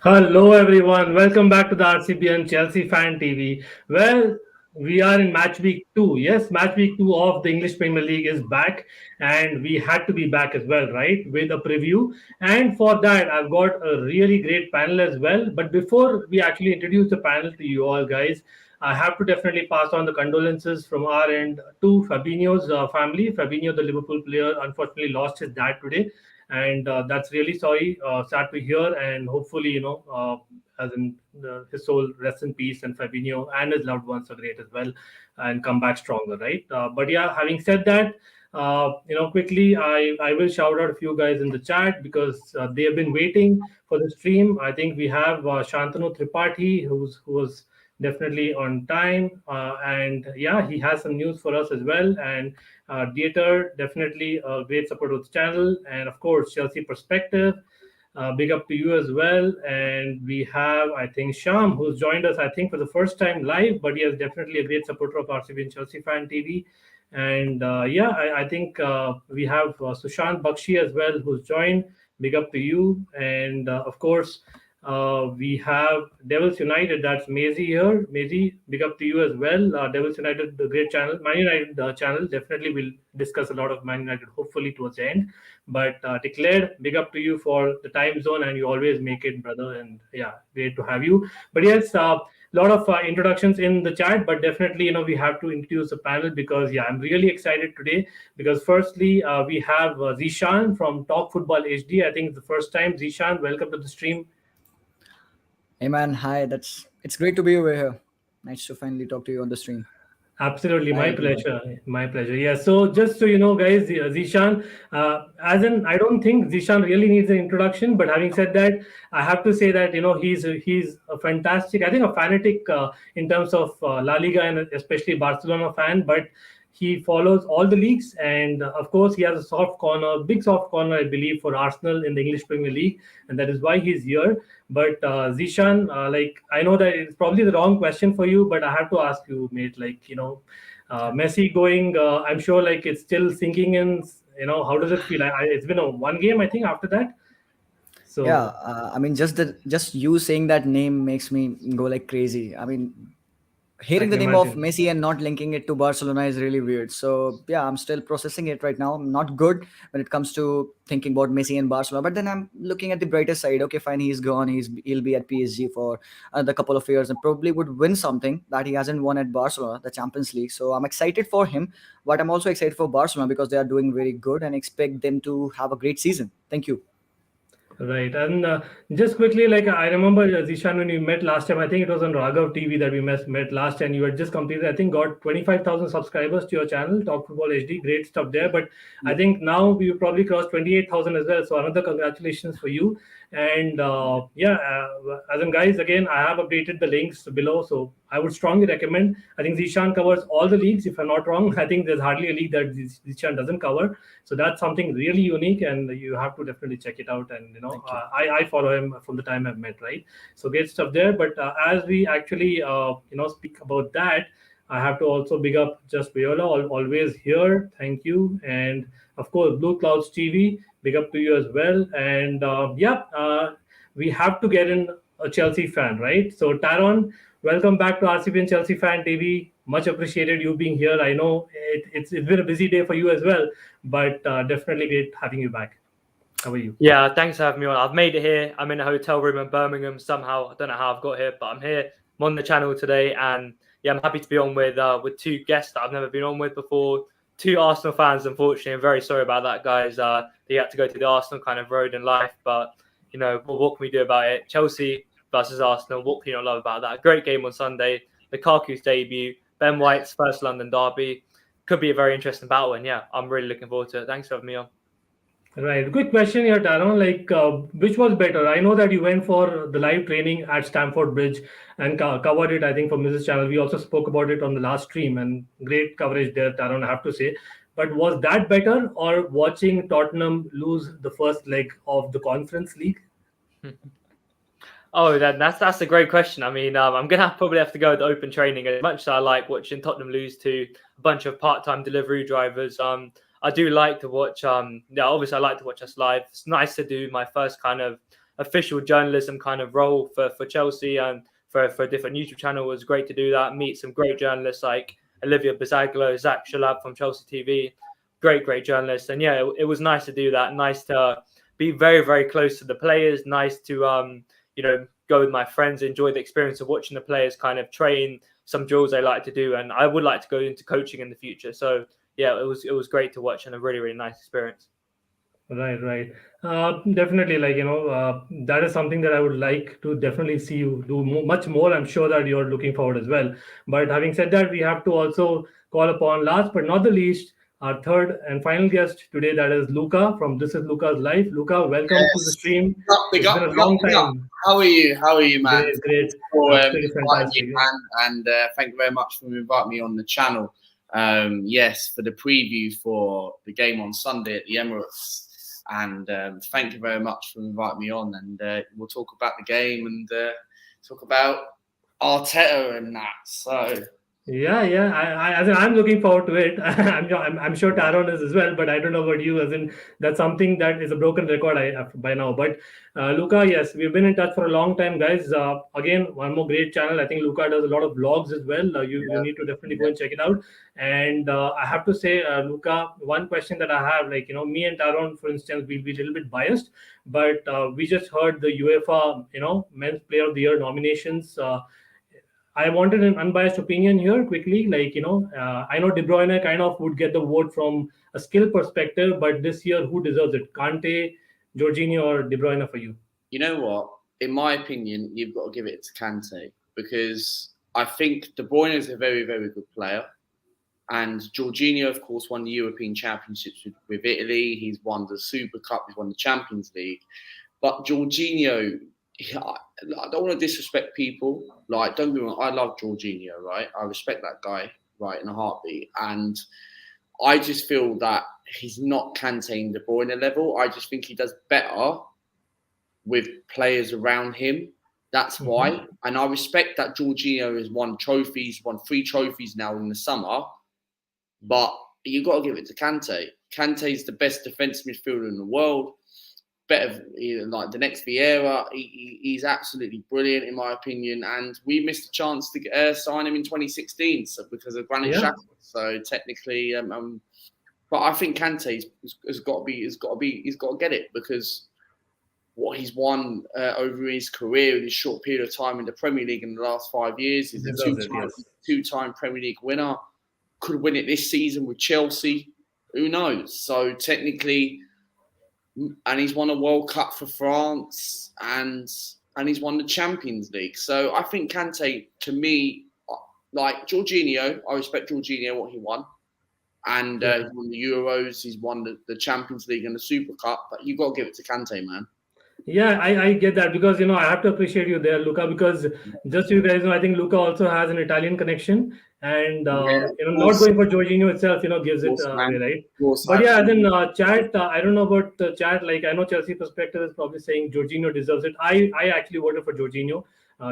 Hello, everyone. Welcome back to the RCBian Chelsea Fan TV. Well, we are in match week two. Yes, match week two of the English Premier League is back, and we had to be back as well, right? With a preview. And for that, I've got a really great panel as well. But before we actually introduce the panel to you all, guys, I have to definitely pass on the condolences from our end to Fabinho's family. Fabinho, the Liverpool player, unfortunately lost his dad today, and that's really sad to hear. And hopefully, as in his soul rest in peace, and Fabinho and his loved ones are great as well, and come back stronger, right? But yeah, having said that, quickly, I will shout out a few guys in the chat because they have been waiting for the stream. I think we have Shantanu Tripathi, who was definitely on time, and yeah, he has some news for us as well. And Dieter, definitely a great support of the channel. And of course, Chelsea Perspective. Big up to you as well. And we have, I think, Sham, who's joined us, I think, for the first time live, but he is definitely a great supporter of RCB and Chelsea Fan TV. And yeah, I think we have Sushant Bakshi as well, who's joined. Big up to you. And of course, we have Devils United. That's Maisie here. Maisie, big up to you as well. Devils United, the great channel. Man United channel. Definitely will discuss a lot of Man United, hopefully towards the end. But declared, big up to you for the time zone, and you always make it, brother. And yeah, great to have you. But yes, lot of introductions in the chat, but definitely, we have to introduce the panel because yeah, I'm really excited today because firstly, we have Zeeshan from Talk Football HD. I think it's the first time. Zeeshan, welcome to the stream. Hey man, hi. It's great to be over here. Nice to finally talk to you on the stream. Absolutely, Hi my everyone. pleasure. My pleasure. Yeah. So just so you know, guys, Zishan, as in, I don't think Zishan really needs an introduction. But having said that, I have to say that he's a fantastic. I think a fanatic in terms of La Liga and especially Barcelona fan. But he follows all the leagues, and of course, he has a soft corner, big soft corner, I believe, for Arsenal in the English Premier League, and that is why he's here. But Zishan, like I know that it's probably the wrong question for you, but I have to ask you, mate. Like Messi going, I'm sure like it's still sinking in. How does it feel? It's been a one game, I think, after that. Yeah, So I mean, just you saying that name makes me go like crazy. I mean, I hearing the can name of imagine. Messi and not linking it to Barcelona is really weird. So yeah, I'm still processing it right now. I'm not good when it comes to thinking about Messi and Barcelona. But then I'm looking at the brighter side. Okay, fine, he's gone. He'll be at PSG for another couple of years and probably would win something that he hasn't won at Barcelona, the Champions League. So I'm excited for him, but I'm also excited for Barcelona because they are doing very good and expect them to have a great season. Thank you. Right. And just quickly, like I remember Zishan when we met last time, I think it was on Raghav TV that we met last, and you had just completed, I think, got 25,000 subscribers to your channel, Talk Football HD. Great stuff there. But I Yep. think now we probably crossed 28,000 as well. So another congratulations for you. And yeah, as in guys, again, I have updated the links below. So I would strongly recommend. I think Zishan covers all the leagues, if I'm not wrong. I think there's hardly a league that Zishan doesn't cover. So that's something really unique, and you have to definitely check it out. And Thank you. I follow him from the time I've met, right? So great stuff there. But as we actually speak about that, I have to also big up Just Viola, always here. Thank you, and of course Blue Clouds TV. Big up to you as well. And yeah, we have to get in a Chelsea fan, right? So Taron, welcome back to RCB and Chelsea Fan TV. Much appreciated you being here. I know it's been a busy day for you as well, but definitely great having you back. How are you? Yeah, thanks for having me on. I've made it here. I'm in a hotel room in Birmingham somehow. I don't know how I've got here, but I'm here. I'm on the channel today, and yeah, I'm happy to be on with two guests that I've never been on with before. Two Arsenal fans, unfortunately. I'm very sorry about that, guys. They had to go to the Arsenal kind of road in life, but what can we do about it? Chelsea versus Arsenal. What can you not love about that? Great game on Sunday. Lukaku's debut. Ben White's first London derby. Could be a very interesting battle, and yeah, I'm really looking forward to it. Thanks for having me on. Right. Quick question here, Taron. Like, which was better? I know that you went for the live training at Stamford Bridge and covered it, I think, for Mrs. Channel. We also spoke about it on the last stream, and great coverage there, Taron, I have to say. But was that better, or watching Tottenham lose the first leg of the Conference League? Oh, that's a great question. I mean, I'm gonna probably have to go with open training. As much as I like watching Tottenham lose to a bunch of part-time delivery drivers, I do like to watch. Yeah, obviously I like to watch us live. It's nice to do my first kind of official journalism kind of role for Chelsea and for a different YouTube channel. It was great to do that, meet some great journalists like Olivia Bazaglo, Zach Chalobah from Chelsea TV, great journalists. And yeah, it was nice to do that. Nice to be very, very close to the players. Nice to, go with my friends, enjoy the experience of watching the players kind of train some drills they like to do. And I would like to go into coaching in the future. So yeah, it was great to watch and a really, really nice experience. Right. Definitely, that is something that I would like to definitely see you do much more. I'm sure that you're looking forward as well. But having said that, we have to also call upon, last but not the least, our third and final guest today, that is Luca from This Is Luca's Life. Luca, welcome to the stream. It's been a long time. How are you, man? Great. For, Absolutely fantastic. And thank you very much for inviting me on the channel. Yes, for the preview for the game on Sunday at the Emirates. And thank you very much for inviting me on. And we'll talk about the game and talk about Arteta and that. So yeah. I'm looking forward to it. I'm sure Taron is as well, but I don't know about you. As in, that's something that is a broken record by now. But Luca, yes, we've been in touch for a long time, guys. Again, one more great channel. I think Luca does a lot of vlogs as well. You need to definitely go and check it out. And I have to say, Luca, one question that I have, me and Taron, for instance, we'll be a little bit biased, but we just heard the UEFA, Men's Player of the Year nominations. I wanted an unbiased opinion here quickly. I know De Bruyne kind of would get the vote from a skill perspective, but this year, who deserves it? Kounde, Jorginho, or De Bruyne for you? You know what? In my opinion, you've got to give it to Kounde because I think De Bruyne is a very, very good player. And Jorginho, of course, won the European Championships with Italy. He's won the Super Cup. He's won the Champions League. But Jorginho, I don't want to disrespect people. Don't get me wrong, I love Jorginho, right? I respect that guy, right, in a heartbeat. And I just feel that he's not Kounde in De Bruyne level. I just think he does better with players around him. That's why. And I respect that Jorginho has won 3 trophies now in the summer. But you've got to give it to Kounde. Kounde is the best defensive midfielder in the world. Better, like the next Vieira. He's absolutely brilliant in my opinion, and we missed a chance to sign him in 2016 because of Granit Xhaka. So technically, but I think Kounde has got to get it because what he's won over his career in his short period of time in the Premier League in the last 5 years. He's a two-time Premier League winner. Could win it this season with Chelsea. Who knows? So technically. And he's won a World Cup for France and he's won the Champions League. So I think Kounde, to me, like Jorginho, I respect Jorginho, what he won. And he won the Euros, he's won the Champions League and the Super Cup. But you've got to give it to Kounde, man. Yeah, I get that because, I have to appreciate you there, Luca, because just so you guys know, I think Luca also has an Italian connection. And not going for Jorginho itself, gives it away, right? But yeah, then chat. I don't know about the chat. I know Chelsea perspective is probably saying Jorginho deserves it. I actually voted for Jorginho,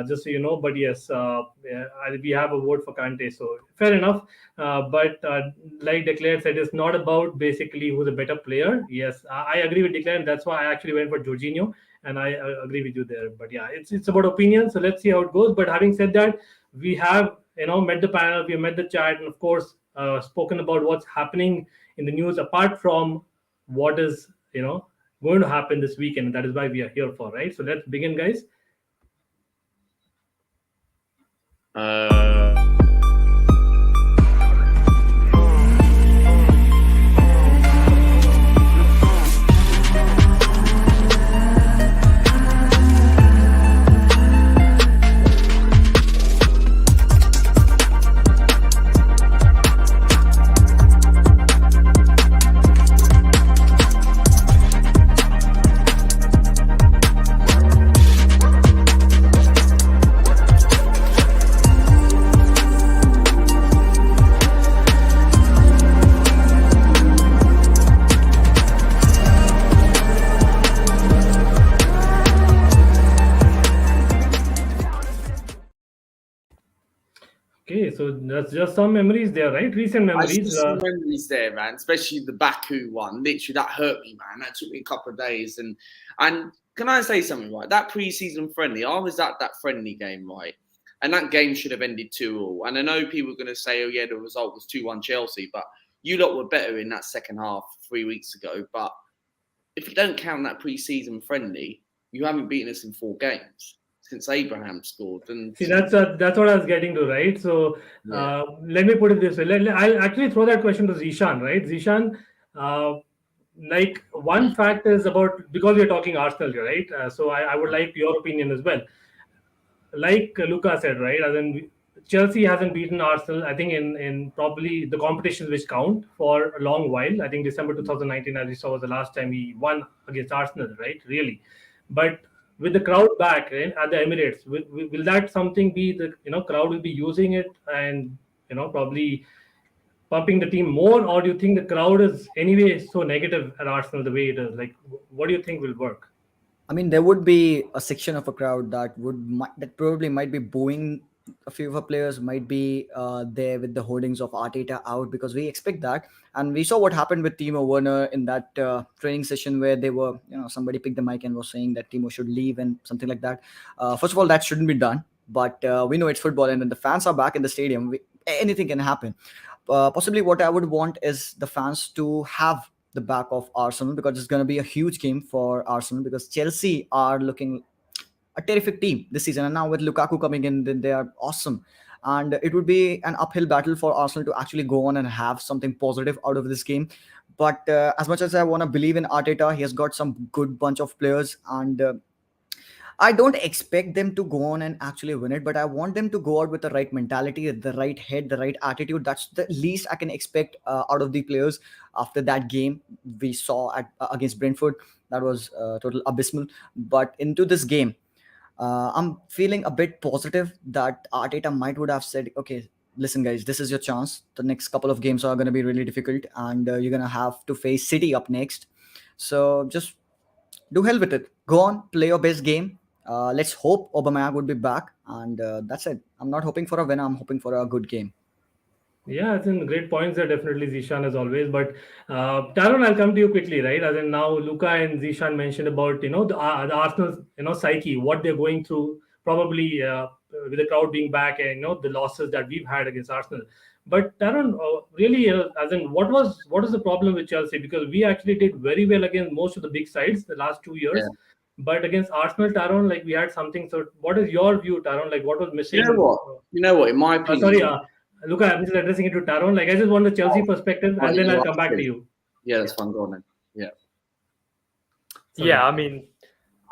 just so you know. But yes, we have a vote for Kounde, so fair enough. But like Declan said, it's not about basically who's a better player. Yes, I agree with Declan. That's why I actually went for Jorginho, and I agree with you there. But yeah, it's about opinion. So let's see how it goes. But having said that, we have. Met the panel, we met the chat, and of course, spoken about what's happening in the news apart from what is, going to happen this weekend. And that is why we are here for, right? So let's begin, guys. Okay, so that's just some memories there, right? Recent memories. Some memories there, man. Especially the Baku one. Literally, that hurt me, man. That took me a couple of days, and can I say something, right? That pre-season friendly, I was at that friendly game, right? And that game should have ended 2-2. And I know people are going to say, oh, yeah, the result was 2-1 Chelsea. But you lot were better in that second half 3 weeks ago. But if you don't count that pre-season friendly, you haven't beaten us in 4 games since Abraham scored. And See, that's what I was getting to, right? So Yeah. let me put it this way. I'll actually throw that question to Zeeshan, right? Zeeshan, like one fact is about, because we're talking Arsenal here, right? So I would like your opinion as well. Like Luca said, right? As in, Chelsea hasn't beaten Arsenal, I think, in probably the competitions which count for a long while. I think December 2019, as we saw, was the last time we won against Arsenal, right? Really. But with the crowd back, right, at the Emirates, will that something be the crowd will be using it and probably pumping the team more, or do you think the crowd is anyway so negative at Arsenal the way it is? Like, what do you think will work? I mean, there would be a section of a crowd that probably might be booing a few of our players, might be there with the holdings of Arteta out, because we expect that. And we saw what happened with Timo Werner in that training session where they were, somebody picked the mic and was saying that Timo should leave and something like that. First of all, that shouldn't be done. But we know it's football, and when the fans are back in the stadium, anything can happen. Possibly what I would want is the fans to have the back of Arsenal, because it's going to be a huge game for Arsenal, because Chelsea are looking a terrific team this season, and now with Lukaku coming in, then they are awesome. And it would be an uphill battle for Arsenal to actually go on and have something positive out of this game. But as much as I want to believe in Arteta, he has got some good bunch of players, and I don't expect them to go on and actually win it, but I want them to go out with the right mentality, the right head, the right attitude. That's the least I can expect out of the players after that game we saw against Brentford. That was total abysmal. But into this game, I'm feeling a bit positive that Arteta would have said, okay, listen, guys, this is your chance. The next couple of games are going to be really difficult, and you're going to have to face City up next. So just do hell with it. Go on, play your best game. Let's hope Aubameyang would be back, and that's it. I'm not hoping for a win. I'm hoping for a good game. Yeah, I think great points there, definitely, Zeeshan, as always. But Taron, I'll come to you quickly, right? As in now, Luca and Zeeshan mentioned about the Arsenal psyche, what they're going through, probably with the crowd being back, and the losses that we've had against Arsenal. But Taron, really, as in what is the problem with Chelsea? Because we actually did very well against most of the big sides the last 2 years. Yeah. But against Arsenal, Taron, like we had something. So, what is your view, Taron? Like, what was missing? You know what? In my opinion, sorry, Luca, I'm just addressing it to Taron. Like, I just want the Chelsea perspective, and then I'll come back to you. Yeah, that's fine. Go on then. Yeah. Sorry. Yeah, I mean,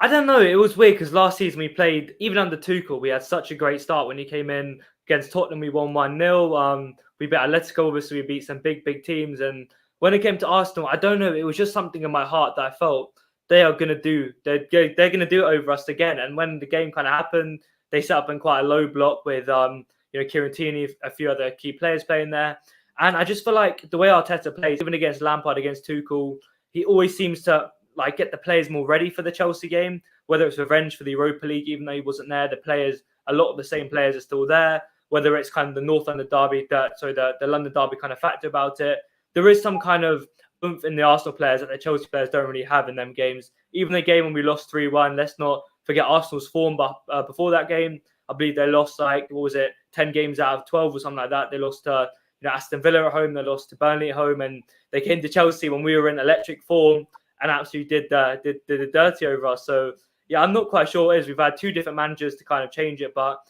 I don't know. It was weird because last season we played, even under Tuchel, we had such a great start when he came in against Tottenham. We won 1-0. We beat Atletico, obviously, we beat some big teams. And when it came to Arsenal, I don't know. It was just something in my heart that I felt they are going to do. They're going to do it over us again. And when the game kind of happened, they set up in quite a low block with Kieran Tierney, a few other key players playing there. And I just feel like the way Arteta plays, even against Lampard, against Tuchel, he always seems to like get the players more ready for the Chelsea game, whether it's revenge for the Europa League, even though he wasn't there. The players, a lot of the same players are still there, whether it's kind of the North London derby, the London derby kind of factor about it. There is some kind of oomph in the Arsenal players that the Chelsea players don't really have in them games. Even the game when we lost 3-1, let's not forget Arsenal's form before that game. I believe they lost 10 games out of 12 or something like that. They lost to Aston Villa at home, they lost to Burnley at home, and they came to Chelsea when we were in electric form and absolutely did the dirty over us. So yeah, I'm not quite sure what it is. We've had 2 different managers to kind of change it, but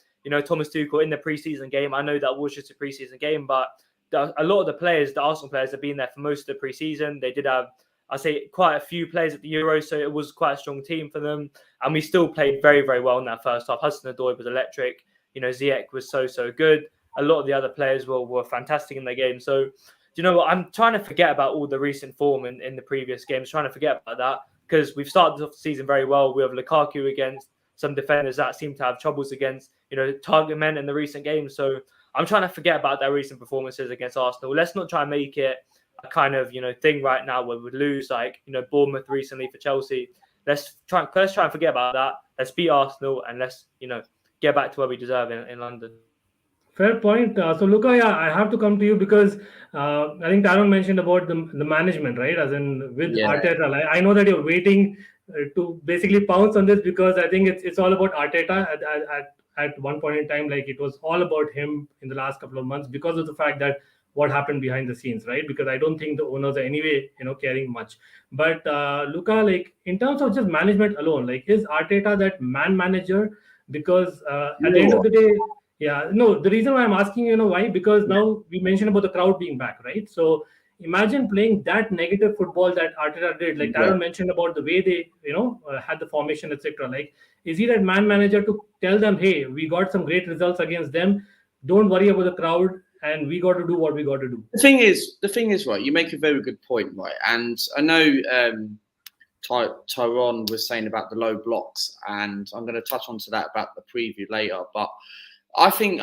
Thomas Tuchel in the preseason game, I know that was just a preseason game, but a lot of the players, the Arsenal players, have been there for most of the preseason. They did have, I say, quite a few players at the Euros, so it was quite a strong team for them. And we still played very, very well in that first half. Hudson-Odoi was electric. Ziyech was so good. A lot of the other players were fantastic in their game. So, you know what? I'm trying to forget about all the recent form in the previous games, trying to forget about that, because we've started off the season very well. We have Lukaku against some defenders that seem to have troubles against, target men in the recent games. So I'm trying to forget about their recent performances against Arsenal. Let's not try and make it a kind of, thing right now where we lose, Bournemouth recently for Chelsea. Let's try and forget about that. Let's beat Arsenal and let's, get back to where we deserve in London. Fair point. So, Luca, yeah, I have to come to you because I think Taron mentioned about the management, right? As in with Arteta. I know that you're waiting to basically pounce on this, because I think it's all about Arteta at one point in time. Like, it was all about him in the last couple of months, because of the fact that what happened behind the scenes, right? Because I don't think the owners are anyway, caring much. But Luca, like, in terms of just management alone, like, is Arteta that man manager? Because You at the know end of what? the day, yeah, no, the reason why I'm asking, why? Because Yeah. now we mentioned about the crowd being back, right? So imagine playing that negative football that Arteta did. Like Yeah. Taron mentioned about the way they, had the formation, etc. Like, is he that man manager to tell them, hey, we got some great results against them. Don't worry about the crowd, and we got to do what we got to do. The thing is, right. You make a very good point, right? And I know Taron was saying about the low blocks, and I'm going to touch onto that about the preview later. But I think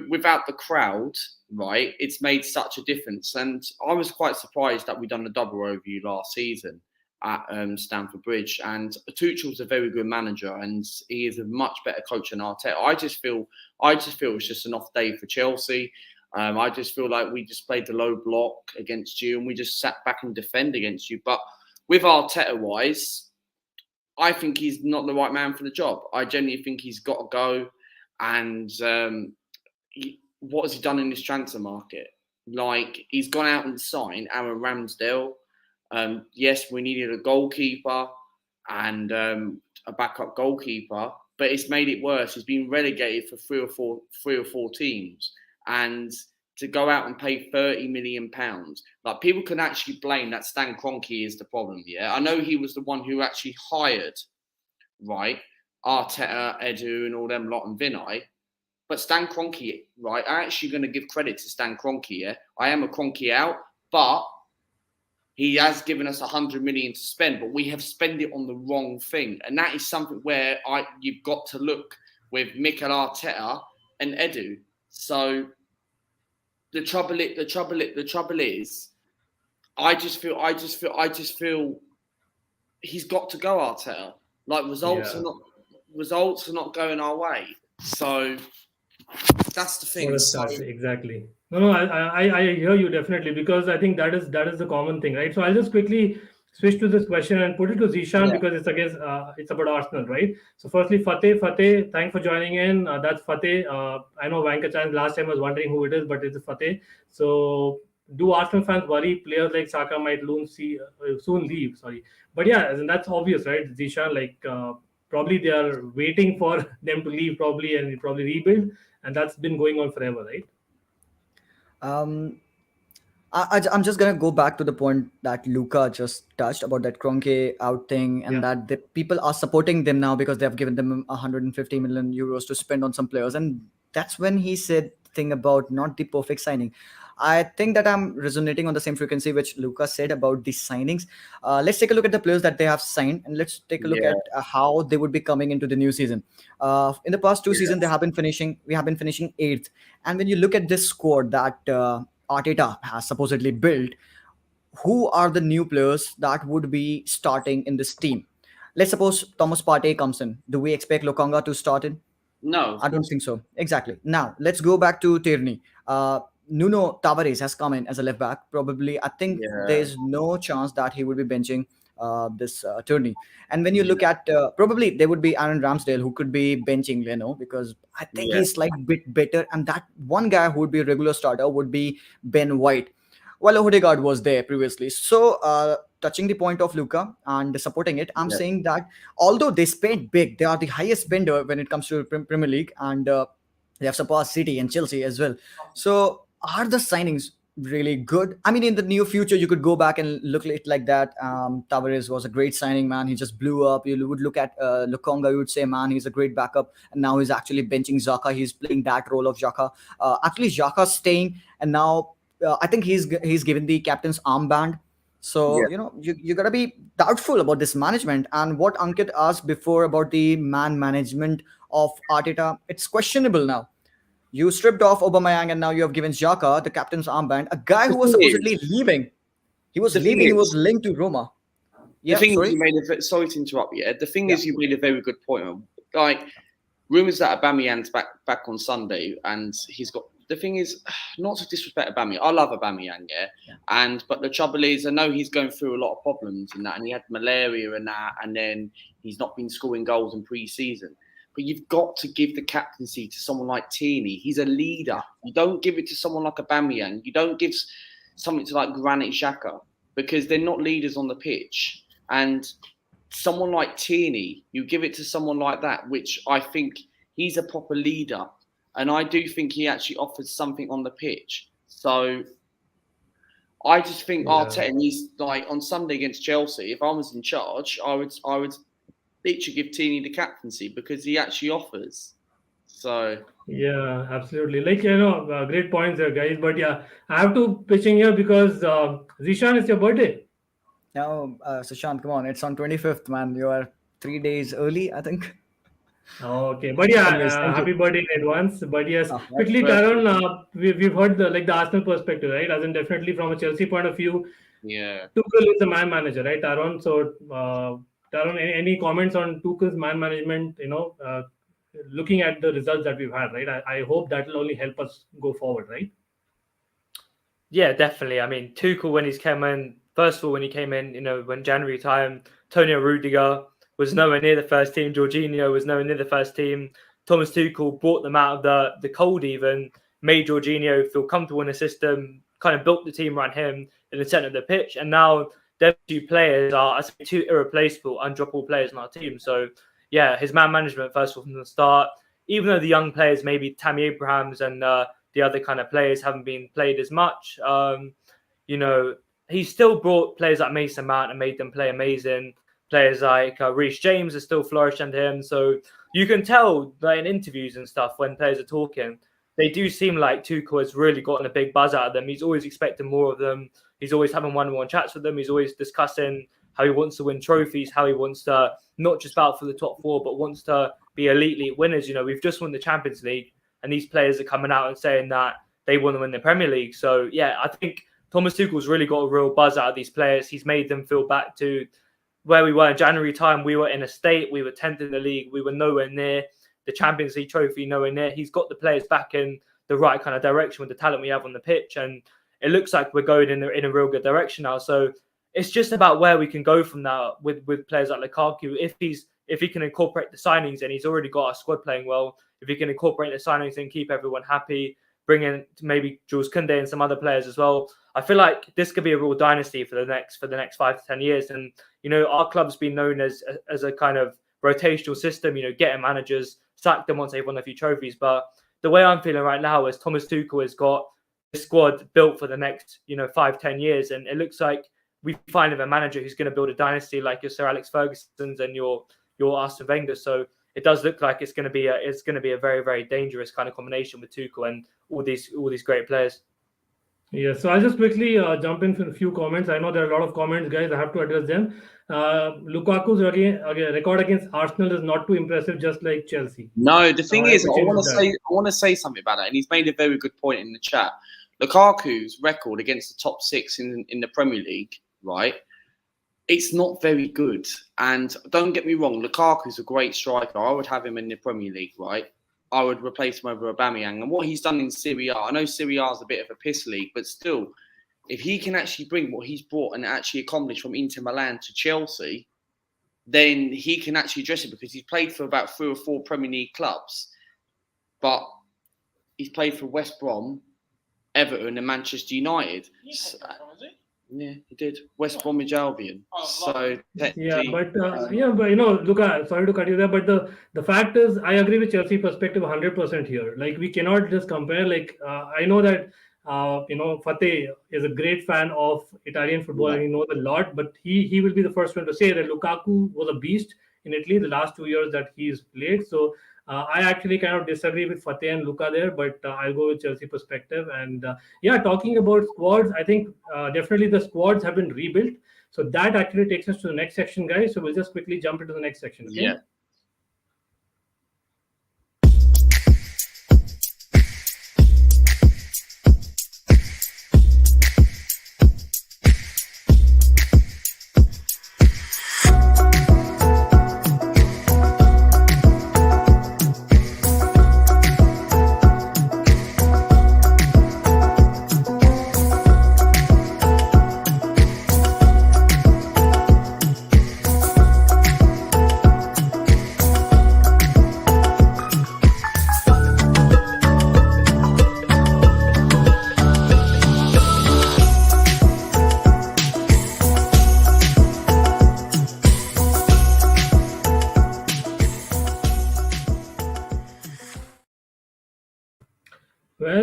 without the crowd, right, it's made such a difference. And I was quite surprised that we done a double overview last season at Stamford Bridge. And Tuchel's a very good manager, and he is a much better coach than Arteta. I just feel it's just an off day for Chelsea. I just feel like we just played the low block against you, and we just sat back and defend against you. But with Arteta wise, I think he's not the right man for the job. I genuinely think he's got to go. And what has he done in this transfer market? Like, he's gone out and signed Aaron Ramsdale. Yes, we needed a goalkeeper and a backup goalkeeper, but it's made it worse. He's been relegated for three or four teams, and to go out and pay £30 million, like, people can actually blame that Stan Kroenke is the problem. Yeah, I know he was the one who actually hired, right, Arteta, Edu, and all them lot, and Vinay. But Stan Kroenke, right, I'm actually going to give credit to Stan Kroenke. Yeah, I am a Kroenke out, but he has given us 100 million to spend, but we have spent it on the wrong thing, and that is something where you've got to look with Mikel Arteta and Edu. So the trouble is, I just feel he's got to go, Arteta. Like, results are not going our way. So that's the thing. Exactly. No, I hear you definitely, because I think that is the common thing, right? So I'll just quickly switch to this question and put it to Zeeshan, because it's against it's about Arsenal, right? So firstly, Fateh, thanks for joining in. That's Fateh. I know Vankachan last time was wondering who it is, but it's Fateh. So do Arsenal fans worry players like Saka might soon leave? Sorry, but yeah, and that's obvious, right? Zeeshan, like, probably they are waiting for them to leave, probably, and probably rebuild, and that's been going on forever, right? Um, I'm just gonna go back to the point that Luca just touched about that Kroenke out thing, and Yeah. that the people are supporting them now because they have given them 150 million euros to spend on some players, and that's when he said thing about not the perfect signing. I think that I'm resonating on the same frequency which Luca said about the signings. Let's take a look at the players that they have signed, and let's take a look Yeah. at how they would be coming into the new season. In the past two seasons, we have been finishing eighth, and when you look at this squad that Arteta has supposedly built, who are the new players that would be starting in this team? Let's suppose Thomas Partey comes in. Do we expect Lokonga to start in? No, I don't think so. Exactly. Now, let's go back to Tierney. Nuno Tavares has come in as a left back. Probably, I think Yeah. there's no chance that he will be benching this Tierney. And when you look at, probably there would be Aaron Ramsdale who could be benching Leno, because I think Yeah. he's like bit better. And that one guy who would be a regular starter would be Ben White. Well, Odegaard was there previously. So, touching the point of Luca and supporting it, I'm Yeah. saying that although they spent big, they are the highest spender when it comes to Premier League, and they have surpassed City and Chelsea as well. So, are the signings really good? I mean, in the near future, you could go back and look at it like that. Tavares was a great signing, man. He just blew up. You would look at Lokonga, you would say, man, he's a great backup. And now he's actually benching Xhaka. He's playing that role of Xhaka. Actually, Xhaka's staying, and now I think he's given the captain's armband. So, Yeah. you gotta be doubtful about this management. And what Ankit asked before about the man management of Arteta, it's questionable now. You stripped off Aubameyang, and now you have given Xhaka the captain's armband, a guy The who was thing supposedly is, leaving. He was the thing leaving. He was is, linked to Roma. the Yeah, thing is, sorry. you made sorry to interrupt you. The thing Yeah. is, you made a very good point. Like, rumours that Aubameyang's back on Sunday, and he's got the thing is, not to disrespect Aubameyang. I love Aubameyang, but the trouble is, I know he's going through a lot of problems and that, and he had malaria and that, and then he's not been scoring goals in pre-season. But you've got to give the captaincy to someone like Tierney. He's a leader. You don't give it to someone like Aubameyang. You don't give something to like Granit Xhaka, because they're not leaders on the pitch. And someone like Tierney, you give it to someone like that, which I think he's a proper leader. And I do think he actually offers something on the pitch. So I just think Arteta needs, like on Sunday against Chelsea, if I was in charge, I would literally give Tierney the captaincy because he actually offers. So yeah, absolutely. Like, great points there, guys. But yeah, I have to pitch in here because Zeeshan, it's your birthday. No, Sushant, come on. It's on 25th, man. You are 3 days early, I think. Okay, but yeah, Anyways, thank happy you. birthday in advance. But yes, Oh, quickly, that's Taron, we've heard the Arsenal perspective, right? As in definitely from a Chelsea point of view, yeah. Tuchel is the man manager, right, Taron? So, Taron, any comments on Tuchel's man management? Looking at the results that we've had, right? I hope that will only help us go forward, right? Yeah, definitely. I mean, Tuchel, when he came in, first of all, when he came in, when January time, Antonio Rudiger was nowhere near the first team. Jorginho was nowhere near the first team. Thomas Tuchel brought them out of the cold even, made Jorginho feel comfortable in the system, kind of built the team around him in the centre of the pitch. And now their two players are, I say, two irreplaceable, undroppable players in our team. So, yeah, his man management, first of all, from the start, even though the young players, maybe Tammy Abrahams and the other kind of players haven't been played as much, he still brought players like Mason Mount and made them play amazing. Players like Reece James are still flourishing under him. So you can tell that in interviews and stuff when players are talking, they do seem like Tuchel has really gotten a big buzz out of them. He's always expecting more of them. He's always having one-on-one chats with them. He's always discussing how he wants to win trophies, how he wants to not just battle for the top four, but wants to be elite winners. We've just won the Champions League, and these players are coming out and saying that they want to win the Premier League. So, yeah, I think Thomas Tuchel's really got a real buzz out of these players. He's made them feel back to where we were in January time. We were in a state. We were 10th in the league. We were nowhere near the Champions League trophy, nowhere near. He's got the players back in the right kind of direction with the talent we have on the pitch. And it looks like we're going in a real good direction now. So it's just about where we can go from now with players like Lukaku. If he can incorporate the signings, and he's already got our squad playing well, if he can incorporate the signings and keep everyone happy, bring in maybe Jules Kounde and some other players as well, I feel like this could be a real dynasty for the next 5 to 10 years. And our club's been known as a kind of rotational system. Getting managers, sack them once they've won a few trophies. But the way I'm feeling right now is Thomas Tuchel has got the squad built for the next 5-10 years, and it looks like we finally have a manager who's going to build a dynasty like your Sir Alex Ferguson's and your Arsene Wenger. So it does look like it's going to be a very, very dangerous kind of combination with Tuchel and all these great players. Yeah, so I'll just quickly jump in for a few comments. I know there are a lot of comments, guys. I have to address them. Lukaku's record against Arsenal is not too impressive, just like Chelsea. No, the thing is, I want to say something about that, and he's made a very good point in the chat. Lukaku's record against the top six in the Premier League, right? It's not very good. And don't get me wrong, Lukaku's a great striker. I would have him in the Premier League, right? I would replace him over Aubameyang. And what he's done in Serie A, I know Serie A is a bit of a piss league, but still, if he can actually bring what he's brought and actually accomplish from Inter Milan to Chelsea, then he can actually address it, because he's played for about 3 or 4 Premier League clubs. But he's played for West Brom, Everton and Manchester United. Yeah, he did. West Bromwich Albion. So yeah, but Luca, sorry to cut you there, but the fact is, I agree with Chelsea perspective 100% here. Like, we cannot just compare. Like, I know that Fateh is a great fan of Italian football, and he knows a lot. But he will be the first one to say that Lukaku was a beast in Italy the last 2 years that he's played. So I actually kind of disagree with Fateh and Luca there, but I'll go with Chelsea perspective. And talking about squads, I think definitely the squads have been rebuilt. So that actually takes us to the next section, guys. So we'll just quickly jump into the next section. Okay? Yeah.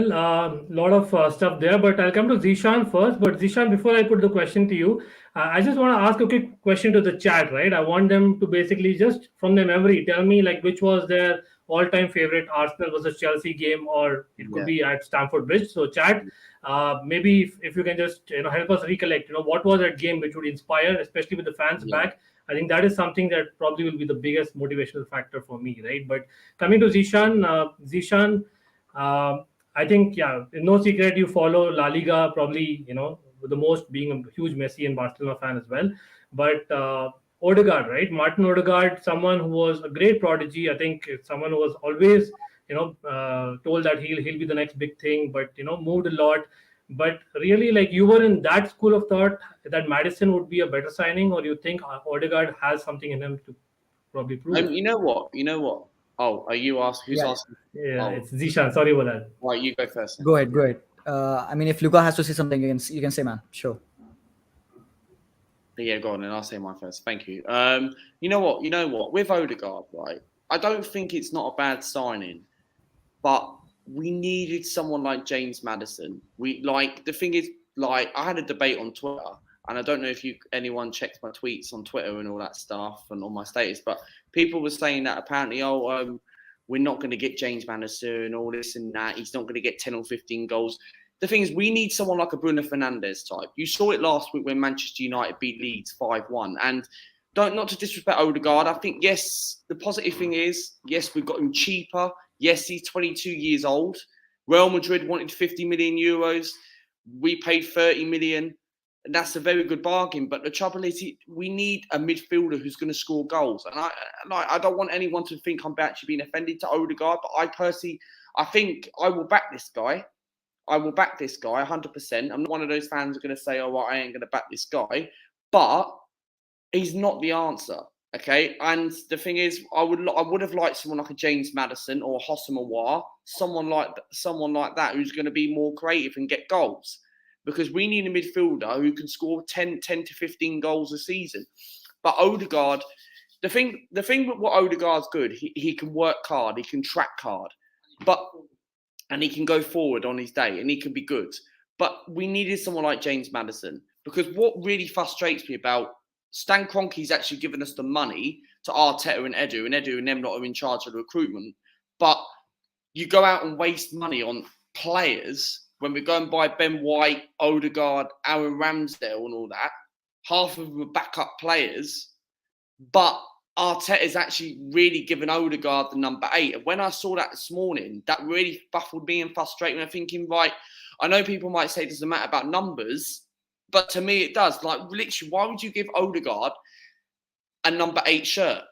Well, a lot of stuff there, but I'll come to Zeeshan first. But Zeeshan, before I put the question to you, I just want to ask a quick question to the chat, right? I want them to basically just from their memory tell me like which was their all-time favorite Arsenal versus Chelsea game, or it could Yeah. be at Stamford Bridge. So, chat, maybe if you can just help us recollect, what was that game which would inspire, especially with the fans Yeah. back. I think that is something that probably will be the biggest motivational factor for me, right? But coming to Zeeshan. I think, yeah, no secret you follow La Liga, probably, the most being a huge Messi and Barcelona fan as well. But Odegaard, right? Martin Odegaard, someone who was a great prodigy. I think someone who was always, told that he'll be the next big thing, but, moved a lot. But really, like you were in that school of thought that Madison would be a better signing, or you think Odegaard has something in him to probably prove? You know what? Oh, are you asking? Who's Yeah. asking? Yeah, Oh. it's Zeeshan. Sorry about that. Right, you go first. Then. Go ahead, go ahead. I mean, if Luca has to say something, you can say, man. Sure. Yeah, go on, and I'll say mine first. Thank you. You know what? With Odegaard, right? I don't think it's not a bad signing, but we needed someone like James Maddison. The thing is, I had a debate on Twitter, and I don't know if anyone checks my tweets on Twitter and all that stuff and on my status, but people were saying that apparently, we're not going to get James Maddison, all this and that. He's not going to get 10 or 15 goals. The thing is, we need someone like a Bruno Fernandes type. You saw it last week when Manchester United beat Leeds 5-1. And not to disrespect Odegaard, I think, yes, the positive thing is, yes, we've got him cheaper. Yes, he's 22 years old. Real Madrid wanted 50 million euros. We paid 30 million. And that's a very good bargain. But the trouble is, we need a midfielder who's going to score goals. And I don't want anyone to think I'm actually being offended to Odegaard. But I think I will back this guy. I will back this guy 100%. I'm not one of those fans who are going to say, oh, well, I ain't going to back this guy. But he's not the answer, okay? And the thing is, I would have liked someone like a James Maddison or a Hossam Aouar, someone like that who's going to be more creative and get goals. Because we need a midfielder who can score 10 to 15 goals a season. But Odegaard, the thing with what Odegaard's good, he can work hard, he can track hard. And he can go forward on his day, and he can be good. But we needed someone like James Maddison, because what really frustrates me about Stan Kroenke's actually given us the money to Arteta and Edu and them not are in charge of the recruitment. But you go out and waste money on players when we go and buy Ben White, Odegaard, Aaron Ramsdale and all that. Half of them are backup players, but Arteta's actually really given Odegaard the number 8. And when I saw that this morning, that really baffled me and frustrated me. I'm thinking, right, I know people might say it doesn't matter about numbers, but to me it does. Like, literally, why would you give Odegaard a number 8 shirt?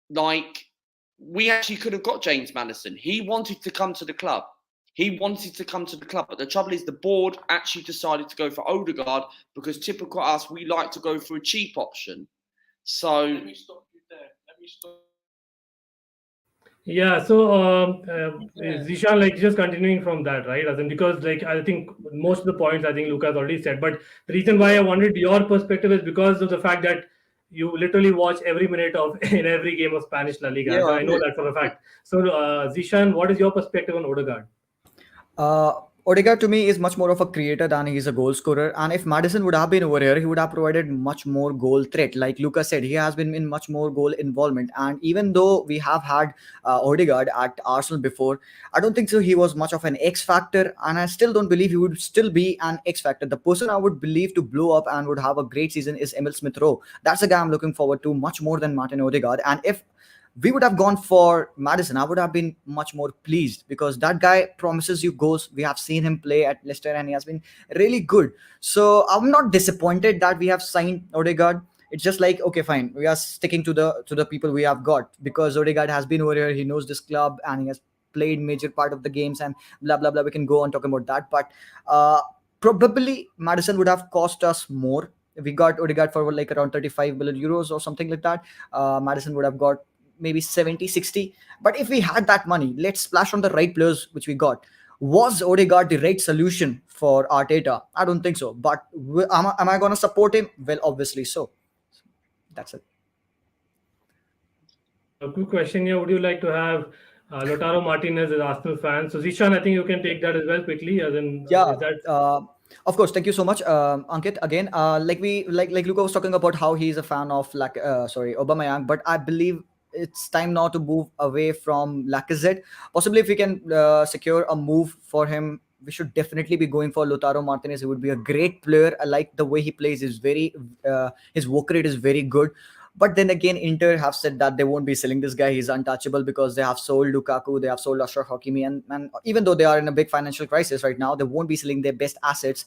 Like, we actually could have got James Maddison. He wanted to come to the club. But the trouble is the board actually decided to go for Odegaard because typical us, we like to go for a cheap option. So let me stop you there. Yeah, so Zeeshan, like just continuing from that, right? As in, because like I think most of the points I think Luca's already said, but the reason why I wanted your perspective is because of the fact that you literally watch every minute of in every game of Spanish La Liga. Yeah, so I know that for a fact. So Zeeshan, what is your perspective on Odegaard? Odegaard to me is much more of a creator than he's a goal scorer. And if Maddison would have been over here, he would have provided much more goal threat. Like Luca said, he has been in much more goal involvement. And even though we have had Odegaard at Arsenal before, I don't think so he was much of an X factor. And I still don't believe he would still be an X factor. The person I would believe to blow up and would have a great season is Emil Smith-Rowe. That's a guy I'm looking forward to much more than Martin Odegaard. And if we would have gone for Maddison, I would have been much more pleased because that guy promises you goals. We have seen him play at Leicester and he has been really good. So I'm not disappointed that we have signed Odegaard. It's just like, okay, fine. We are sticking to the people we have got because Odegaard has been over here. He knows this club and he has played major part of the games and blah, blah, blah. We can go on talking about that. But probably Maddison would have cost us more. We got Odegaard for like around 35 million euros or something like that. Maddison would have got maybe 70, 60. But if we had that money, let's splash on the right players which we got. Was Odegaard the right solution for Arteta? I don't think so. But am I going to support him? Well, obviously so. That's it. A quick question here. Would you like to have Lautaro Martinez is Arsenal fan. So Zeeshan, I think you can take that as well quickly. As in, Yeah, is that of course. Thank you so much, Ankit. Again, like Luca was talking about how he's a fan of Aubameyang, but I believe it's time now to move away from Lacazette. Possibly, if we can secure a move for him, we should definitely be going for Lautaro Martinez. He would be a great player. I like the way he plays. His work rate is very good. But then again, Inter have said that they won't be selling this guy. He's untouchable because they have sold Lukaku, they have sold Ashraf Hakimi, and even though they are in a big financial crisis right now, they won't be selling their best assets.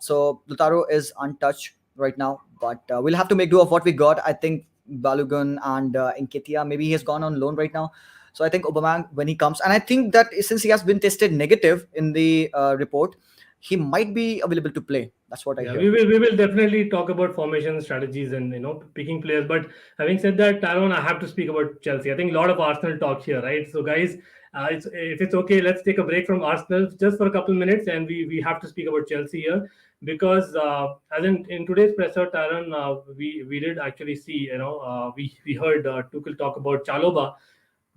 So Lautaro is untouched right now, but we'll have to make do of what we got. I think Balogun and Nketiah, maybe he has gone on loan right now. So I think Aubameyang, when he comes, and I think that since he has been tested negative in the report, he might be available to play. That's what I yeah, hear. we will definitely talk about formation strategies and picking players. But having said that, Taron, I have to speak about Chelsea. I think a lot of Arsenal talk here, right? So guys, if it's okay, let's take a break from Arsenal just for a couple minutes, and we have to speak about Chelsea here because as in today's presser, Taron, we did actually see we heard Tuchel talk about Chalobah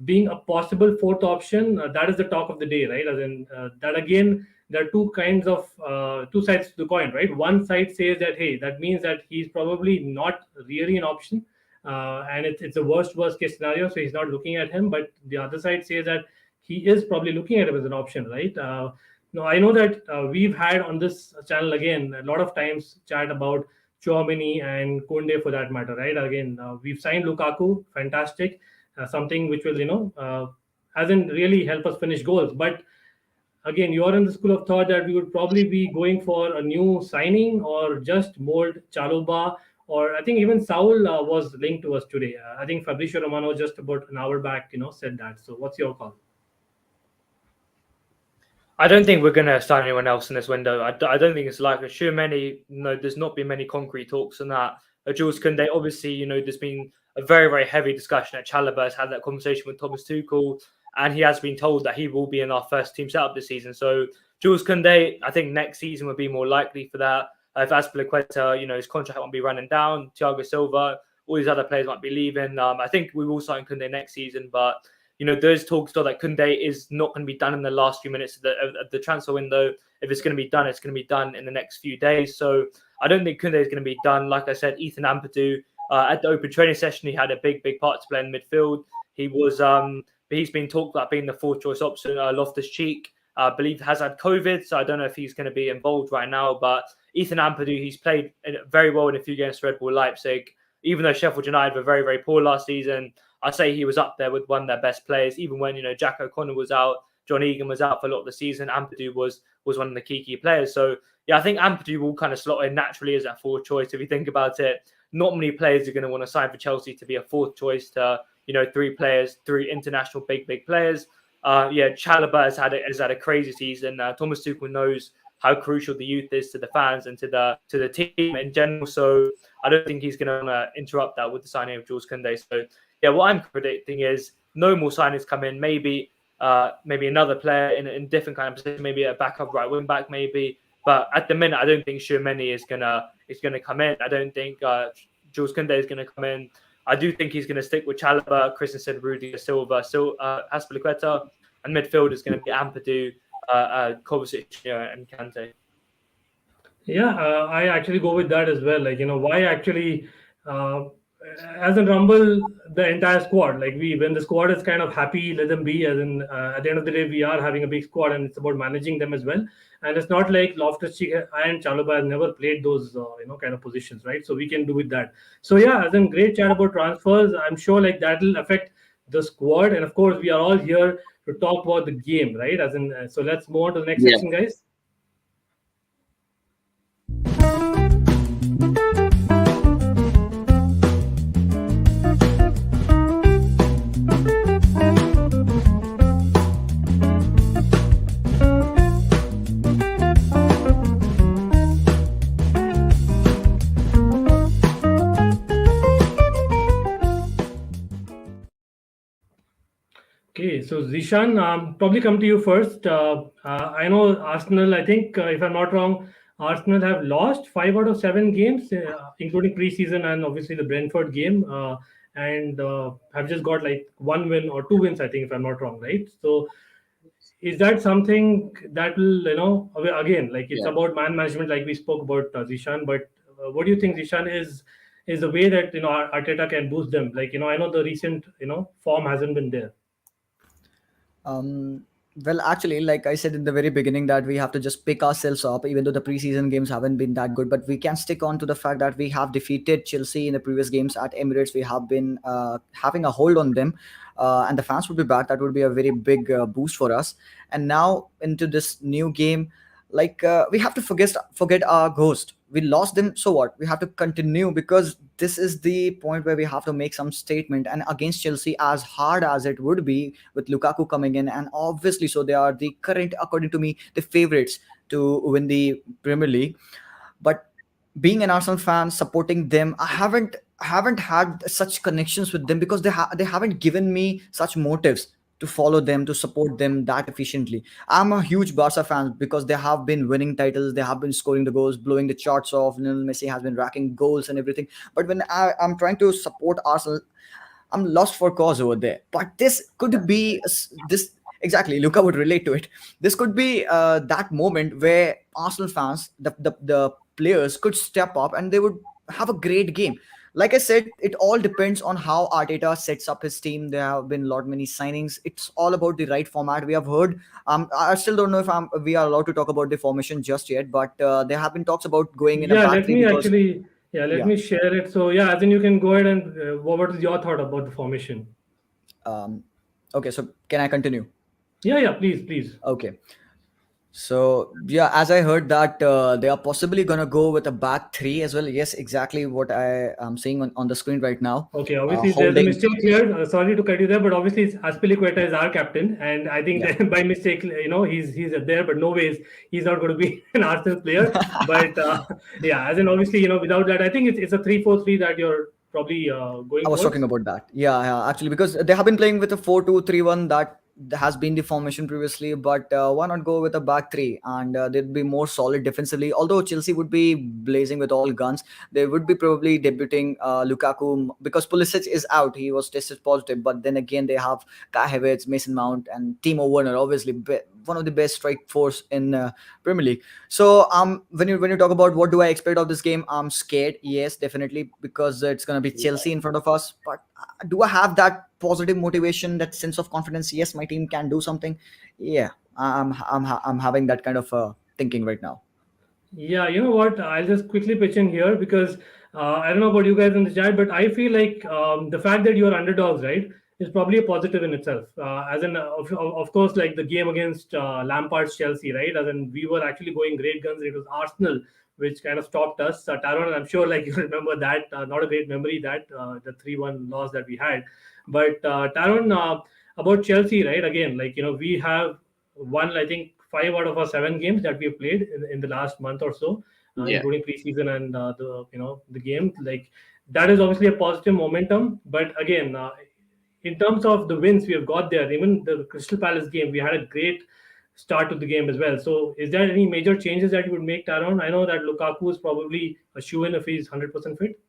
being a possible fourth option. That is the talk of the day, right? As in that again, there are two sides to the coin, right? One side says that hey, that means that he's probably not really an option, and it's a worst case scenario, so he's not looking at him. But the other side says that he is probably looking at him as an option, right? No, I know that we've had on this channel again a lot of times chat about Chouameni and Kounde for that matter, right? Again, we've signed Lukaku, fantastic, something which will hasn't really help us finish goals. But again, you're in the school of thought that we would probably be going for a new signing or just mold Chalobah. Or I think even Saul was linked to us today. I think Fabrizio Romano just about an hour back, said that. So what's your call? I don't think we're going to sign anyone else in this window. I don't think it's likely. Sure, there's not been many concrete talks on that. Jules Kounde, obviously, there's been a very, very heavy discussion at Chalobah has had that conversation with Thomas Tuchel, and he has been told that he will be in our first team setup this season. So Jules Kounde, I think next season would be more likely for that. If Azpilicueta, his contract won't be running down, Thiago Silva, all these other players might be leaving. I think we will sign Kounde next season, but those talks still that Kounde is not going to be done in the last few minutes of the transfer window. If it's going to be done, it's going to be done in the next few days. So I don't think Kounde is going to be done. Like I said, Ethan Ampadu, at the open training session, he had a big part to play in midfield. He's been talked about being the fourth choice option. Loftus-Cheek, I believe, has had COVID, so I don't know if he's going to be involved right now. But Ethan Ampadu, he's played very well in a few games for Red Bull Leipzig. Even though Sheffield United were very, very poor last season, I'd say he was up there with one of their best players. Even when Jack O'Connor was out, John Egan was out for a lot of the season, Ampadu was one of the key players. So yeah, I think Ampadu will kind of slot in naturally as that fourth choice. If you think about it, not many players are going to want to sign for Chelsea to be a fourth choice to three international big players. Chalobah has had a crazy season. Thomas Tuchel knows how crucial the youth is to the fans and to the team in general. So I don't think he's going to interrupt that with the signing of Jules Kounde. So yeah, what I'm predicting is no more signings come in. Maybe another player in different kind of position, maybe a backup right wing back, maybe. But at the minute, I don't think Chouameni is gonna come in. I don't think Jules Kounde is gonna come in. I do think he's gonna stick with Chalobah, Christensen, Rudiger, Silva, Azpilicueta, and midfield is going to be Ampadu, Kovacic, and Kante. Yeah, I actually go with that as well. Why actually, as in Rumble, the entire squad, when the squad is kind of happy, let them be. As in, at the end of the day, we are having a big squad, and it's about managing them as well. And it's not like Loftus-Cheek and Chalobah have never played those, kind of positions, right? So we can do with that. So yeah, as in great chat about transfers. I'm sure that will affect the squad, and of course, we are all here to talk about the game, right? As in, so let's move on to the next section, guys. Okay, so Zeeshan, probably come to you first. I know Arsenal, I think, if I'm not wrong, Arsenal have lost 5 out of 7 games, including preseason and obviously the Brentford game. and have just got like 1 win or 2 wins, I think, if I'm not wrong, right? So is that something that will, again, like it's Yeah. about man management, like we spoke about Zeeshan, but what do you think, Zeeshan, is the way that Arteta can boost them? Like, I know the recent form hasn't been there. Um, well, actually, like I said in the very beginning, that we have to just pick ourselves up, even though the preseason games haven't been that good. But we can stick on to the fact that we have defeated Chelsea in the previous games at Emirates. We have been having a hold on them, and the fans would be back. That would be a very big boost for us. And now into this new game, like we have to forget our ghost. We lost them, so what? We have to continue, because this is the point where we have to make some statement. And against Chelsea, as hard as it would be with Lukaku coming in, and obviously, so they are the current, according to me, the favorites to win the Premier League. But being an Arsenal fan, supporting them, I haven't had such connections with them, because they haven't given me such motives to follow them, to support them that efficiently. I'm a huge Barca fan because they have been winning titles, they have been scoring the goals, blowing the charts off. Lionel Messi has been racking goals and everything. But when I'm trying to support Arsenal, I'm lost for cause over there. But this could be this exactly. Luca would relate to it. This could be that moment where Arsenal fans, the players, could step up and they would have a great game. Like I said, it all depends on how Arteta sets up his team. There have been a lot many signings. It's all about the right format. We have heard. I still don't know if we are allowed to talk about the formation just yet, but there have been talks about going in a Yeah, back let three me because actually, let yeah. me share it. So yeah, then you can go ahead and what is your thought about the formation? Um, okay, so can I continue? Yeah, please, please. Okay. So yeah, as I heard that they are possibly gonna go with a back three as well. Yes, exactly what I am seeing on the screen right now. Okay, obviously there's a Holding, mistake here. Sorry to cut you there, but obviously Azpilicueta is our captain, and I think yeah. that by mistake, he's there, but no ways he's not going to be an Arsenal player. But yeah, as in obviously, without that, I think it's a 3-4-3 that you're probably I going was talking towards. about that. Yeah, actually, because they have been playing with a 4-2-3-1 that has been the formation previously. But why not go with a back three, and they'd be more solid defensively. Although Chelsea would be blazing with all guns, they would be probably debuting Lukaku, because Pulisic is out. He was tested positive. But then again, they have Kai Havertz, Mason Mount, and Timo Werner, obviously one of the best strike force in Premier League. So when you talk about what do I expect of this game, I'm scared. Yes, definitely, because it's gonna be Chelsea in front of us. But do I have that positive motivation, that sense of confidence? Yes, my team can do something. Yeah, I'm having that kind of thinking right now. Yeah, you know what? I'll just quickly pitch in here because I don't know about you guys in the chat, but I feel like the fact that you're underdogs, right, is probably a positive in itself. As in, of course, like the game against Lampard's Chelsea, right? As in, we were actually going great guns. It was Arsenal which kind of stopped us. Taron, I'm sure like you remember that. Not a great memory, that the 3-1 loss that we had. But Taron, about Chelsea, right? Again, like we have won, I think, 5 out of our 7 games that we have played in the last month or so, Yeah. including preseason and the game. Like that is obviously a positive momentum. But again, in terms of the wins we have got there, even the Crystal Palace game, we had a great start to the game as well. So, is there any major changes that you would make, Taron? I know that Lukaku is probably a shoe-in if he's 100% fit.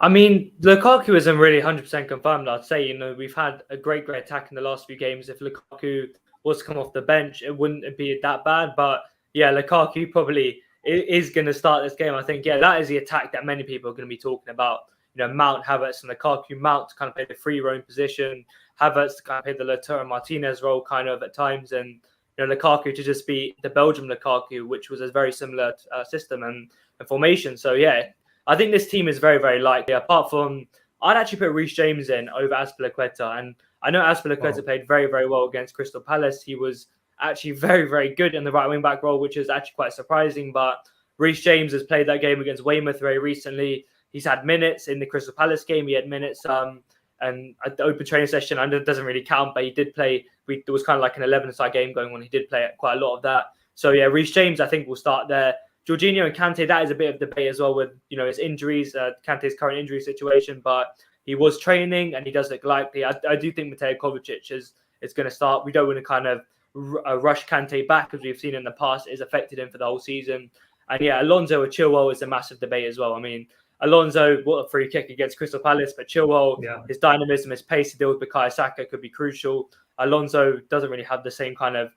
I mean, Lukaku isn't really 100% confirmed. I'd say, we've had a great attack in the last few games. If Lukaku was to come off the bench, it wouldn't be that bad. But yeah, Lukaku probably is going to start this game. I think, yeah, that is the attack that many people are going to be talking about. Mount, Havertz, and Lukaku. Mount to kind of play the free roam position. Havertz to kind of play the Lautaro Martinez role kind of at times. And, Lukaku to just be the Belgium Lukaku, which was a very similar system and formation. So, yeah, I think this team is very, very likely. Apart from, I'd actually put Reece James in over Azpilicueta. And I know Azpilicueta played very, very well against Crystal Palace. He was actually very, very good in the right wing back role, which is actually quite surprising. But Reece James has played that game against Weymouth very recently. He's had minutes in the Crystal Palace game. He had minutes and at the open training session. I know it doesn't really count, but he did play. There was kind of like an 11-side game going on. He did play quite a lot of that. So yeah, Reece James, I think, will start there. Jorginho and Kounde, that is a bit of debate as well with, his injuries, Kante's current injury situation, but he was training and he does look likely. I do think Mateo Kovacic is going to start. We don't want to kind of rush Kante back, as we've seen in the past. It's affected him for the whole season. And yeah, Alonso or Chilwell is a massive debate as well. I mean, Alonso, what a free kick against Crystal Palace, but Chilwell, Yeah. his dynamism, his pace to deal with Bukayo Saka could be crucial. Alonso doesn't really have the same kind of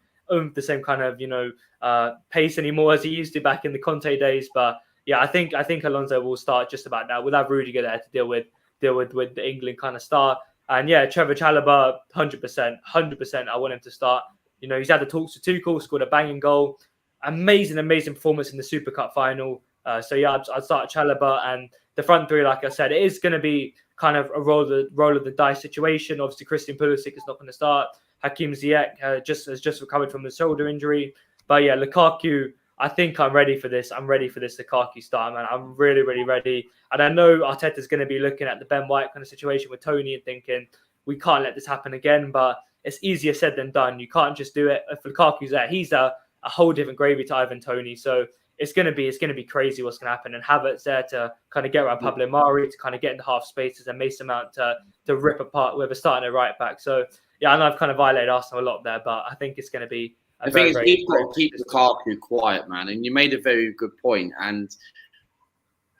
pace anymore as he used to back in the Conte days. But yeah, I think Alonso will start just about now. We'll have Rudiger there to deal with the England kind of start. And yeah, Trevoh Chalobah, 100%. I want him to start. He's had the talks to Tuchel, scored a banging goal. Amazing performance in the Super Cup final. So yeah, I'd start Chalobah, and the front three, like I said, it is going to be kind of a roll of the dice situation. Obviously, Christian Pulisic is not going to start. Hakim Ziyech has just recovered from the shoulder injury. But yeah, Lukaku, I think I'm ready for this. I'm ready for this Lukaku start, man. I'm really, really ready. And I know Arteta's going to be looking at the Ben White kind of situation with Tony and thinking, we can't let this happen again. But it's easier said than done. You can't just do it. If Lukaku's there, he's a whole different gravy to Ivan Toney. So it's going to be crazy what's going to happen. And Havertz there to kind of get around Pablo Mari, to kind of get into half spaces, and Mason Mount to rip apart whoever starting at right back. So yeah, I know I've kind of violated Arsenal a lot there, but I think it's going to be the thing is, we've got to keep Lukaku quiet, man. And you made a very good point. And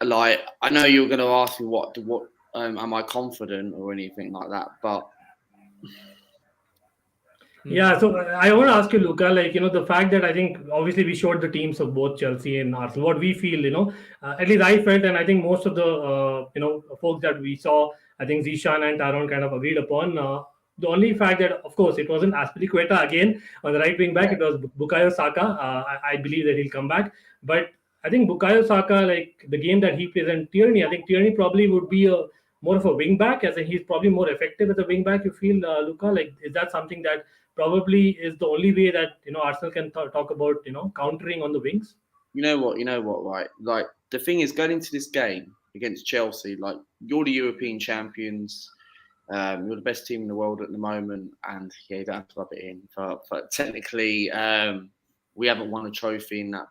like, I know you're going to ask me what am I confident or anything like that, but yeah. So I want to ask you, Luca, the fact that I think obviously we showed the teams of both Chelsea and Arsenal, what we feel, at least I felt, and I think most of the, folks that we saw, I think Zeeshan and Taron kind of agreed upon. The only fact that, of course, it wasn't Azpilicueta again on the right wing back. It was Bukayo Saka. I believe that he'll come back. But I think Bukayo Saka, like the game that he plays, and Tierney, I think Tierney probably would be more of a wing back, as in he's probably more effective as a wing back. You feel, Luca? Like, is that something that probably is the only way that Arsenal can talk about countering on the wings? You know what, right? Like, the thing is, going into this game against Chelsea, like, you're the European champions. You're the best team in the world at the moment, and yeah, you don't have to rub it in. But technically, we haven't won a trophy in that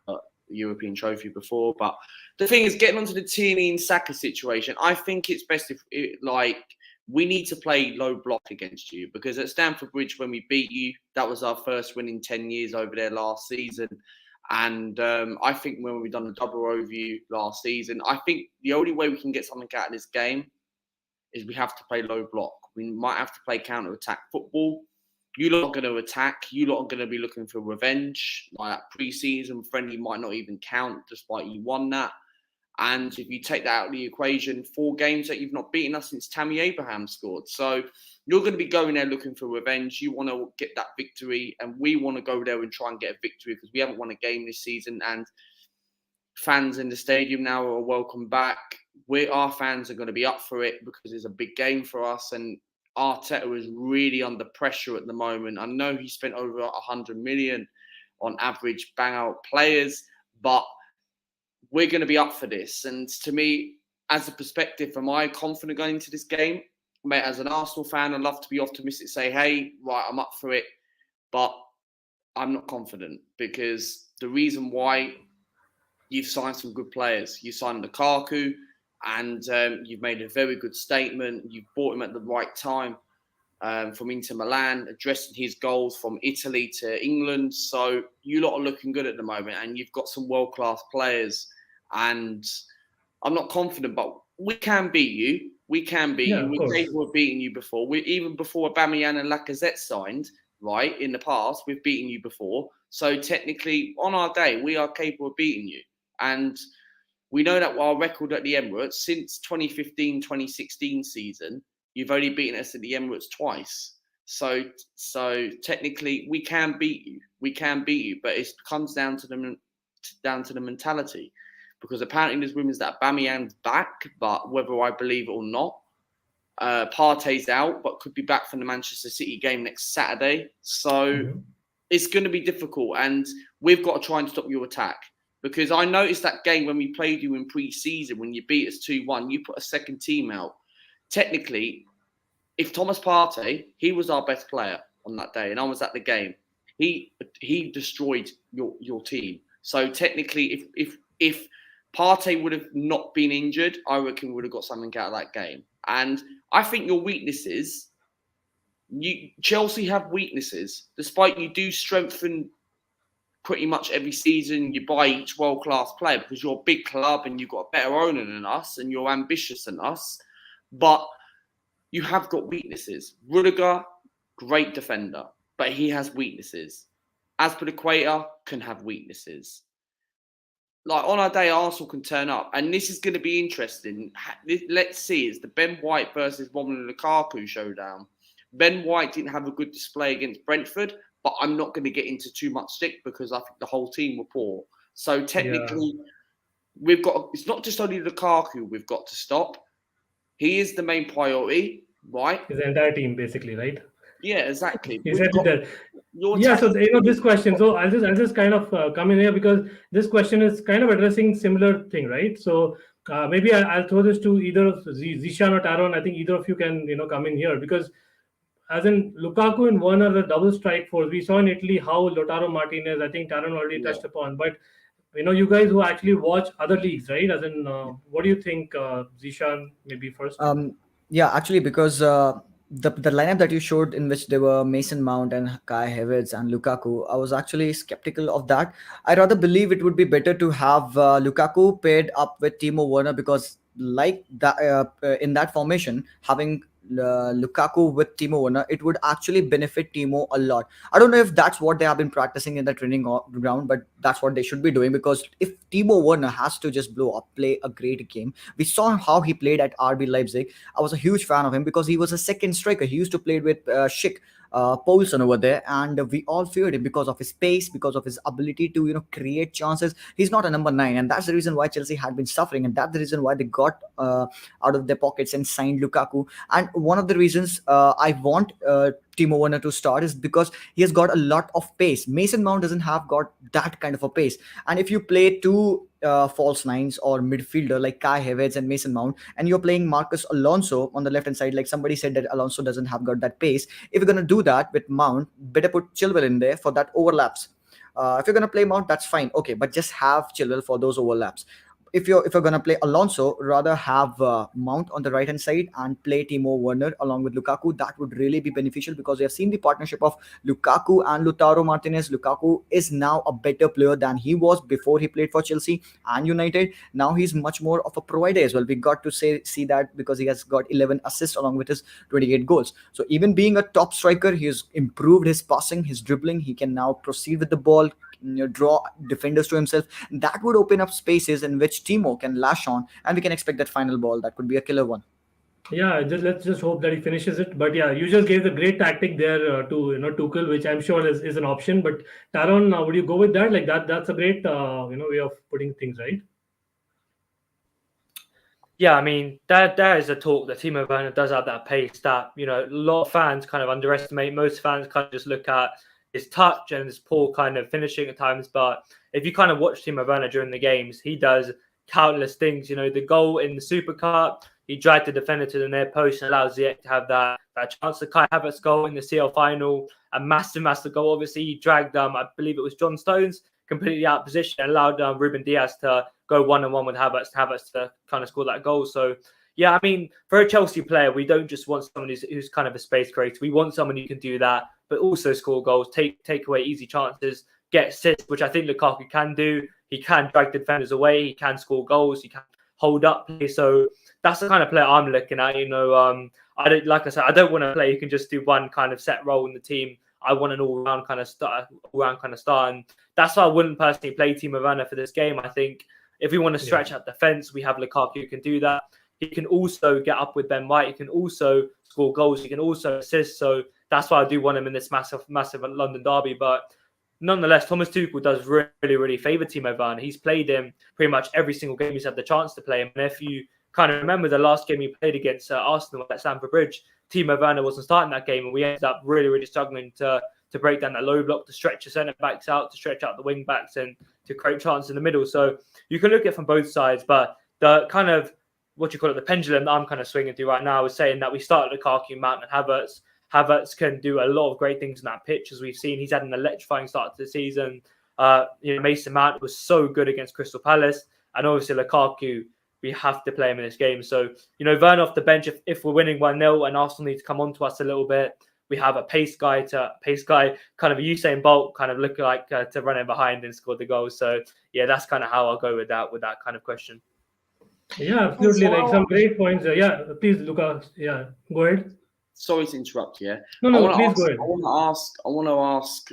European trophy before. But the thing is, getting onto the Tierney and Saka situation, I think it's best if we need to play low block against you, because at Stamford Bridge, when we beat you, that was our first win in 10 years over there last season. And I think when we've done a double overview last season, I think the only way we can get something out of this game is we have to play low block. We might have to play counter-attack football. You lot are going to attack. You lot are going to be looking for revenge. Like, that pre-season friendly might not even count, despite you won that. And if you take that out of the equation, 4 games that you've not beaten us since Tammy Abraham scored. So you're going to be going there looking for revenge. You want to get that victory, and we want to go there and try and get a victory, because we haven't won a game this season. And fans in the stadium now are welcome back. Our fans are going to be up for it, because it's a big game for us. And Arteta is really under pressure at the moment. I know he spent over 100 million on average bang out players, but we're going to be up for this. And to me, as a perspective, am I confident going into this game? Mate, as an Arsenal fan, I'd love to be optimistic, say, hey, right, I'm up for it. But I'm not confident, because the reason why, you've signed some good players. You signed Lukaku, and you've made a very good statement. You've bought him at the right time from Inter Milan, addressing his goals from Italy to England. So you lot are looking good at the moment, and you've got some world-class players. And I'm not confident, but we can beat you. We can beat you. We're capable of beating you before. Even before Aubameyang and Lacazette signed, right, in the past, we've beaten you before. So technically, on our day, we are capable of beating you. And we know that our record at the Emirates, since 2015-2016 season, you've only beaten us at the Emirates twice. So technically, we can beat you. We can beat you, but it comes down to the mentality. Because apparently there's rumours that Aubameyang's back, but whether I believe it or not, Partey's out, but could be back from the Manchester City game next Saturday. So it's going to be difficult, and we've got to try and stop your attack. Because I noticed that game when we played you in pre-season, when you beat us 2-1, you put a second team out. Technically, if Thomas Partey, he was our best player on that day, and I was at the game, he destroyed your team. So technically, if Partey would have not been injured, I reckon we would have got something out of that game. And I think your weaknesses, Chelsea have weaknesses, despite you do strengthen pretty much every season you buy each world-class player because you're a big club and you've got a better owner than us and you're ambitious than us. But you have got weaknesses. Rudiger, great defender, but he has weaknesses. Azpilicueta can have weaknesses. Like on our day, Arsenal can turn up. And this is going to be interesting. Let's see. It's the Ben White versus Romelu Lukaku showdown. Ben White didn't have a good display against Brentford, but I'm not going to get into too much stick because I think the whole team were poor. So technically, it's not just only Lukaku we've got to stop. He is the main priority, right? His entire team, basically, right? Yeah, exactly. He said that. Yeah, so this question. So I'll just kind of come in here because this question is kind of addressing similar thing, right? So maybe I'll throw this to either of Zeeshan or Taron. I think either of you can come in here because as in Lukaku and Werner, the double strike force. We saw in Italy how Lautaro Martinez. I think Taron already touched upon, but you guys who actually watch other leagues, right? As in, what do you think, Zeeshan? Maybe first. Yeah, actually, because the lineup that you showed in which there were Mason Mount and Kai Havertz and Lukaku, I was actually skeptical of that. I rather believe it would be better to have Lukaku paired up with Timo Werner because, like that, in that formation, having Lukaku with Timo Werner, it would actually benefit Timo a lot. I don't know if that's what they have been practicing in the training ground, but that's what they should be doing because if Timo Werner has to just blow up, play a great game, we saw how he played at RB Leipzig. I was a huge fan of him because he was a second striker. He used to play with Schick. Poulsen over there, and we all feared him because of his pace, because of his ability to create chances. He's not a number 9, and that's the reason why Chelsea had been suffering, and that's the reason why they got out of their pockets and signed Lukaku. And one of the reasons I want Timo Werner to start is because he has got a lot of pace. Mason Mount doesn't have got that kind of a pace, and if you play two false nines or midfielder like Kai Havertz and Mason Mount, and you're playing Marcus Alonso on the left hand side, like somebody said that Alonso doesn't have got that pace. If you're gonna do that with Mount, better put Chilwell in there for that overlaps. If you're gonna play Mount, that's fine, okay, but just have Chilwell for those overlaps. If you're gonna play Alonso, rather have Mount on the right hand side and play Timo Werner along with Lukaku. That would really be beneficial because we have seen the partnership of Lukaku and Lautaro Martinez. Lukaku is now a better player than he was before he played for Chelsea and United. Now he's much more of a provider as well. We got to see that because he has got 11 assists along with his 28 goals. So even being a top striker, he has improved his passing, his dribbling. He can now proceed with the ball, draw defenders to himself. That would open up spaces in which Timo can lash on, and we can expect that final ball. That could be a killer one. Yeah, let's just hope that he finishes it. But yeah, you just gave the great tactic there to Tuchel, which I'm sure is an option. But Taron, would you go with that? Like that's a great way of putting things, right? Yeah, I mean, there is a talk that Timo Werner does have that pace that, a lot of fans kind of underestimate. Most fans kind of just look at his touch and his poor kind of finishing at times. But if you kind of watch Timo Werner during the games, he does countless things. The goal in the Super Cup, he dragged the defender to the near post and allowed Ziyech to have that chance. The Kai Havertz goal in the CL final, a massive goal. Obviously, he dragged, I believe it was John Stones, completely out of position and allowed Ruben Diaz to go 1-on-1 with Havertz to kind of score that goal. So, yeah, I mean, for a Chelsea player, we don't just want someone who's kind of a space creator. We want someone who can do that, but also score goals, take away easy chances, get assists, which I think Lukaku can do. He can drag the defenders away. He can score goals. He can hold up play. So that's the kind of player I'm looking at. I don't, like I said, I don't want a player who can just do one kind of set role in the team. I want an all-round kind of star, and that's why I wouldn't personally play Timo Werner for this game. I think if we want to stretch out defense, we have Lukaku who can do that. He can also get up with Ben White. He can also score goals. He can also assist. So that's why I do want him in this massive London derby. But nonetheless, Thomas Tuchel does really favour Timo Werner. He's played him pretty much every single game he's had the chance to play him. And if you kind of remember the last game he played against Arsenal at Stamford Bridge, Timo Werner wasn't starting that game, and we ended up really struggling to break down that low block, to stretch the centre backs out, to stretch out the wing backs, and to create chances in the middle. So you can look at it from both sides, but the kind of the pendulum that I'm kind of swinging to right now is saying that we started Lukaku, Mount, and Havertz. Havertz can do a lot of great things in that pitch, as we've seen. He's had an electrifying start to the season. Mason Mount was so good against Crystal Palace, and obviously Lukaku, we have to play him in this game. So, Werner off the bench, if we're winning 1-0 and Arsenal need to come on to us a little bit, we have a pace guy, kind of a Usain Bolt, kind of look like to run in behind and score the goals. So yeah, that's kind of how I'll go with that kind of question. Yeah, absolutely. Like some great points. Yeah, please, Luca. Yeah, go ahead. Sorry to interrupt you. No, please go ahead. I want to ask.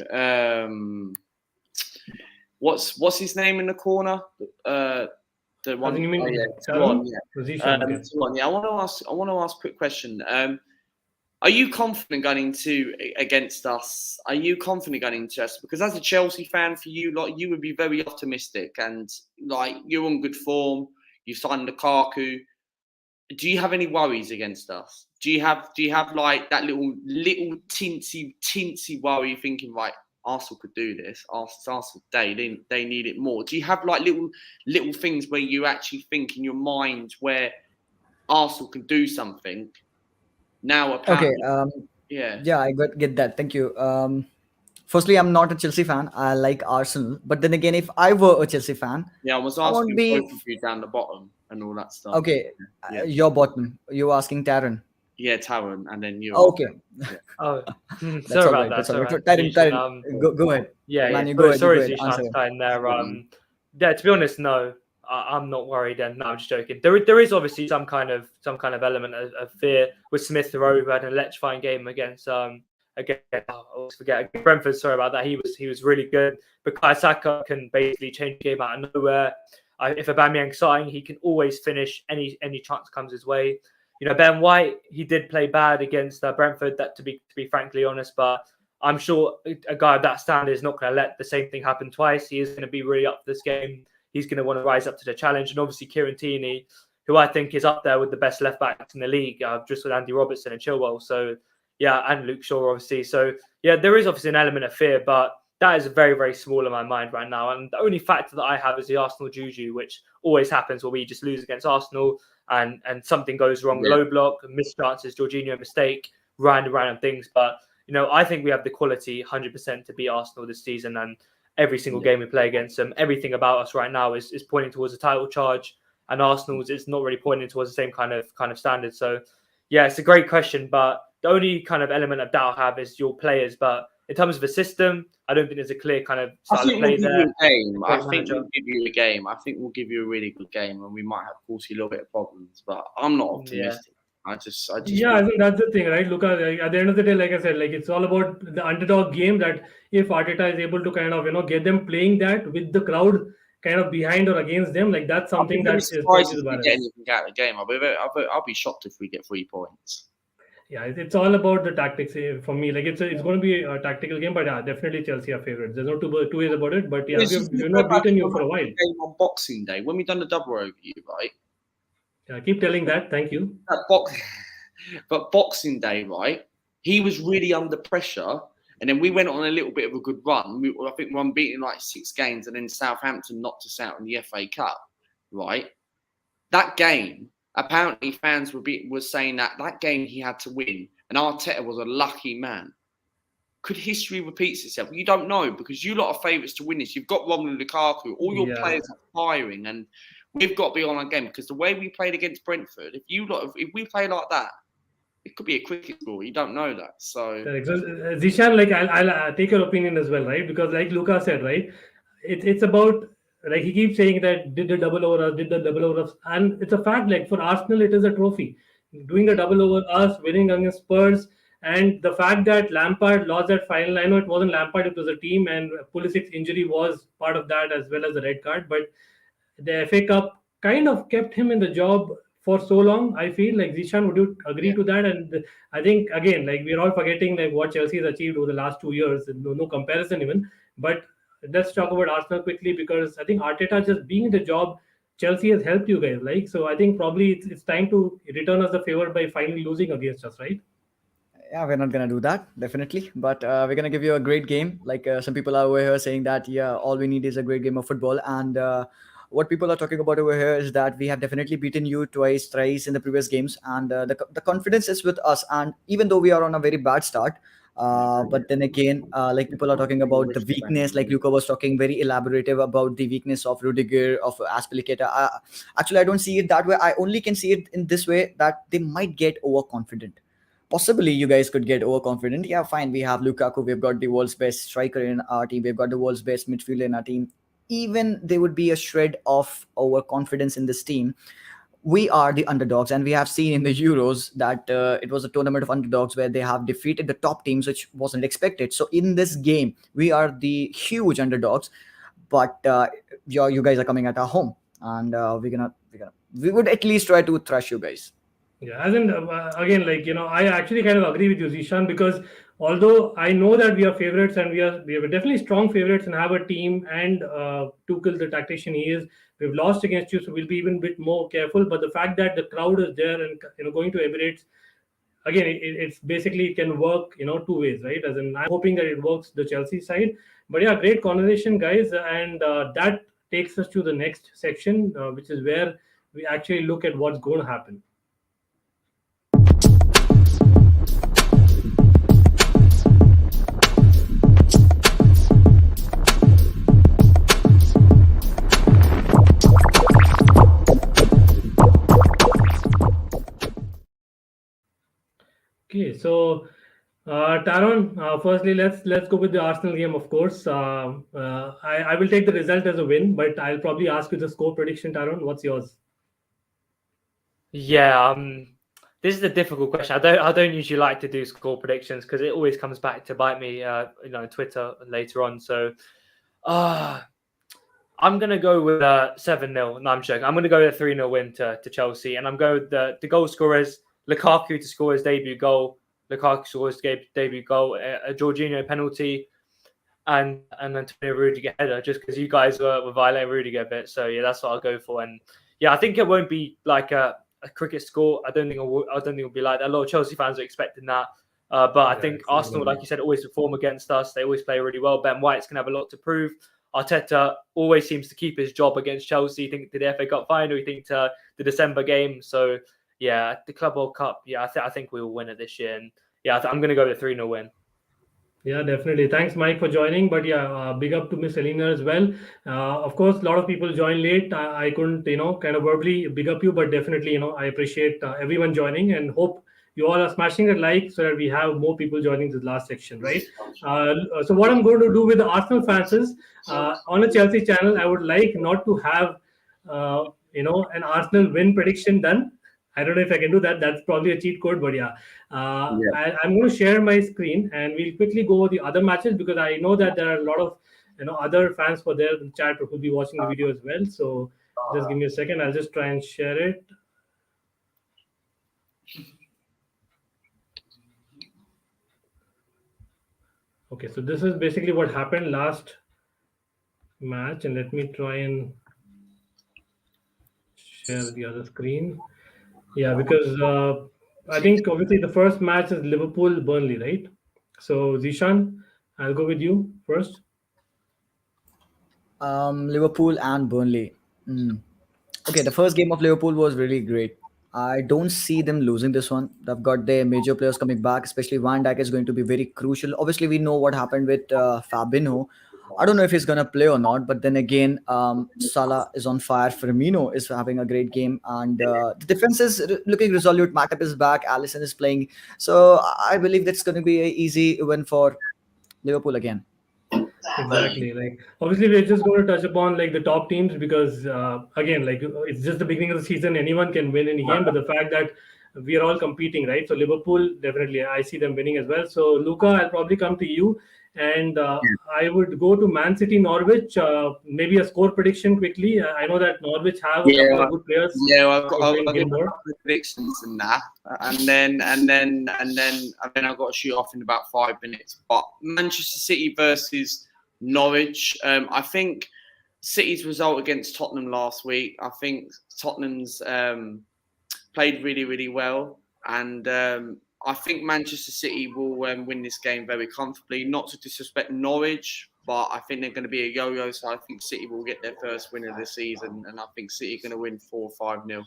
What's his name in the corner? The one. You mean Taron? Zeeshan, okay. I want to ask a quick question. Are you confident going against us? Are you confident going into us? Because as a Chelsea fan, for you, like, you would be very optimistic, and like, you're on good form. You signed Lukaku. Do you have any worries against us? Do you have like that little teensy worry, thinking, right, Arsenal could do this. Arsenal, they need it more. Do you have like little things where you actually think in your mind where Arsenal can do something? Now, apparently, yeah, I get that. Thank you. Firstly, I'm not a Chelsea fan. I like Arsenal, but then again, if I were a Chelsea fan, I was asking both of you down the bottom and all that stuff. Okay, your bottom. You asking Taron? Yeah, Taron, and then you. Okay. Oh, sorry about that. Taron, go ahead. Yeah, Man, yeah. Go ahead. Sorry, Zeeshan, there. Yeah, to be honest, no, I'm not worried. And no, I'm just joking. There is obviously some kind of element of fear with Smith Rowe, who had an electrifying game against I always forget, Brentford. Sorry about that. He was really good. Bukayo Saka can basically change the game out of nowhere. If Aubameyang's starting, he can always finish any chance comes his way. You know, Ben White, he did play bad against Brentford. That to be frankly honest, but I'm sure a guy of that standard is not going to let the same thing happen twice. He is going to be really up for this game. He's going to want to rise up to the challenge, and obviously Kieran Tierney, who I think is up there with the best left backs in the league, just with Andy Robertson and Chilwell. So yeah, and Luke Shaw obviously. So yeah, there is obviously an element of fear, but that is very, very small in my mind right now. And the only factor that I have is the Arsenal juju, which always happens where we just lose against Arsenal and something goes wrong, low block, missed chances, Jorginho mistake, random things. But, you know, I think we have the quality 100% to beat Arsenal this season. And every single game we play against them, everything about us right now is pointing towards a title charge. And Arsenal's is not really pointing towards the same kind of standard. So, yeah, it's a great question. But the only kind of element of doubt I have is your players. But in terms of a system, I don't think there's a clear kind of style of play there. I think we'll give you a game. I think we'll give you a really good game, and we might have, of course, a little bit of problems. But I'm not optimistic. I just. Yeah, I think that's the thing, right, Luca? At the end of the day, like I said, like it's all about the underdog game. That if Arteta is able to kind of get them playing that with the crowd kind of behind or against them, like that's something that is surprised if we get anything out of the game. I'll be shocked if we get 3 points. Yeah, it's all about the tactics for me. Like it's going to be a tactical game, but yeah, definitely Chelsea are favorites. There's no two ways about it. But yeah, we've not beaten you for a while. Game on Boxing Day when we done the double over you, right? Yeah, keep telling that. Thank you. But Boxing Day, right? He was really under pressure, and then we went on a little bit of a good run. I think we were unbeaten like 6 games, and then Southampton knocked us out in the FA Cup, right? That game. Apparently, fans were saying that game he had to win, and Arteta was a lucky man. Could history repeat itself? You don't know, because you lot are favourites to win this. You've got Romelu Lukaku, all your players are firing, and we've got to be on our game, because the way we played against Brentford, if we play like that, it could be a cricket score. You don't know that. So, Zeeshan, like I'll take your opinion as well, right? Because like Luca said, right, it's about. Like he keeps saying that did the double over us, and it's a fact. Like for Arsenal, it is a trophy. Doing the double over us, winning against Spurs, and the fact that Lampard lost that final. I know it wasn't Lampard; it was a team, and Pulisic's injury was part of that as well as the red card. But the FA Cup kind of kept him in the job for so long. I feel like Zeeshan, would you agree to that? And I think again, like we're all forgetting like what Chelsea has achieved over the last 2 years. No comparison even, but. Let's talk about Arsenal quickly, because I think Arteta just being in the job, Chelsea has helped you guys. Like, so I think probably it's time to return us the favor by finally losing against us, right? Yeah, we're not gonna do that, definitely. But we're gonna give you a great game. Like some people are over here saying that all we need is a great game of football. And what people are talking about over here is that we have definitely beaten you thrice in the previous games, and the confidence is with us. And even though we are on a very bad start. But then again, like people are talking about the weakness, like Luca was talking very elaborative about the weakness of Rudiger, of Aspilicueta. Actually, I don't see it that way. I only can see it in this way, that they might get overconfident. possibly you guys could get overconfident. Yeah, fine. We have Lukaku. We've got the world's best striker in our team. We've got the world's best midfielder in our team. Even there would be a shred of overconfidence in this team. We are the underdogs, and we have seen in the Euros that it was a tournament of underdogs where they have defeated the top teams, which wasn't expected. So in this game, we are the huge underdogs, but you guys are coming at our home, and we would at least try to thrash you guys. Yeah, as in again, like I actually kind of agree with you, Zeeshan, because although I know that we are favorites and we are definitely strong favorites and have a team and Tuchel, the tactician he is, we've lost against you, so we'll be even a bit more careful. But the fact that the crowd is there and going to Emirates again, it's basically it can work two ways, right? As in, I'm hoping that it works the Chelsea side. But yeah, great conversation, guys, and that takes us to the next section, which is where we actually look at what's going to happen. Okay, so Taron, firstly, let's go with the Arsenal game. Of course, I will take the result as a win, but I'll probably ask you the score prediction. Taron, what's yours? Yeah, this is a difficult question. I don't usually like to do score predictions because it always comes back to bite me, Twitter later on. So, I'm gonna go with 7-0. No, I'm joking. I'm gonna go with a 3-0 win to Chelsea, and I'm going with the goal scorers: Lukaku to score his debut goal. Lukaku scores his debut goal, a Jorginho penalty, and Antonio Rudiger header. Just because you guys were violating Rudiger a bit, so yeah, that's what I'll go for. And yeah, I think it won't be like a cricket score. I don't think it'll be like that. A lot of Chelsea fans are expecting that. But I think Arsenal, like you said, always perform against us. They always play really well. Ben White's going to have a lot to prove. Arteta always seems to keep his job against Chelsea. Think to the FA Cup final, you think to the December game. So yeah, the Club World Cup. Yeah, I think we will win it this year. And yeah, I'm going to go with a 3-0 win. Yeah, definitely. Thanks, Mike, for joining. But yeah, big up to Miss Selena as well. Of course, a lot of people joined late. I couldn't, kind of verbally big up you, but definitely, I appreciate everyone joining and hope you all are smashing a like so that we have more people joining this last section, right? So what I'm going to do with the Arsenal fans is on a Chelsea channel, I would like not to have, an Arsenal win prediction done. I don't know if I can do that. That's probably a cheat code, but yeah. I'm going to share my screen and we'll quickly go over the other matches because I know that there are a lot of other fans for there in the chat who will be watching the video as well. So just give me a second. I'll just try and share it. Okay, so this is basically what happened last match, and let me try and share the other screen. Yeah, because I think obviously the first match is Liverpool-Burnley, right? So Zeeshan, I'll go with you first. Liverpool and Burnley. Okay, the first game of Liverpool was really great. I don't see them losing this one. They've got their major players coming back, especially Van Dijk is going to be very crucial. Obviously, we know what happened with Fabinho. I don't know if he's going to play or not, but then again, Salah is on fire. Firmino is having a great game, and the defense is looking resolute. Matip is back. Alisson is playing. So I believe that's going to be an easy win for Liverpool again. Exactly. Like obviously we're just going to touch upon like the top teams because again like it's just the beginning of the season. Anyone can win any game, but the fact that we are all competing, right? So Liverpool definitely I see them winning as well. So Luca, I'll probably come to you, and I would go to Man City Norwich. Maybe a score prediction quickly. I know that Norwich have a couple of good players. Yeah, I've got predictions and that, and then I've got to shoot off in about 5 minutes. But Manchester City versus Norwich. I think City's result against Tottenham last week. I think Tottenham's played really, really well, and I think Manchester City will win this game very comfortably. Not to disrespect Norwich, but I think they're going to be a yo-yo. So I think City will get their first win of the season, and I think City are going to win 4-5-0.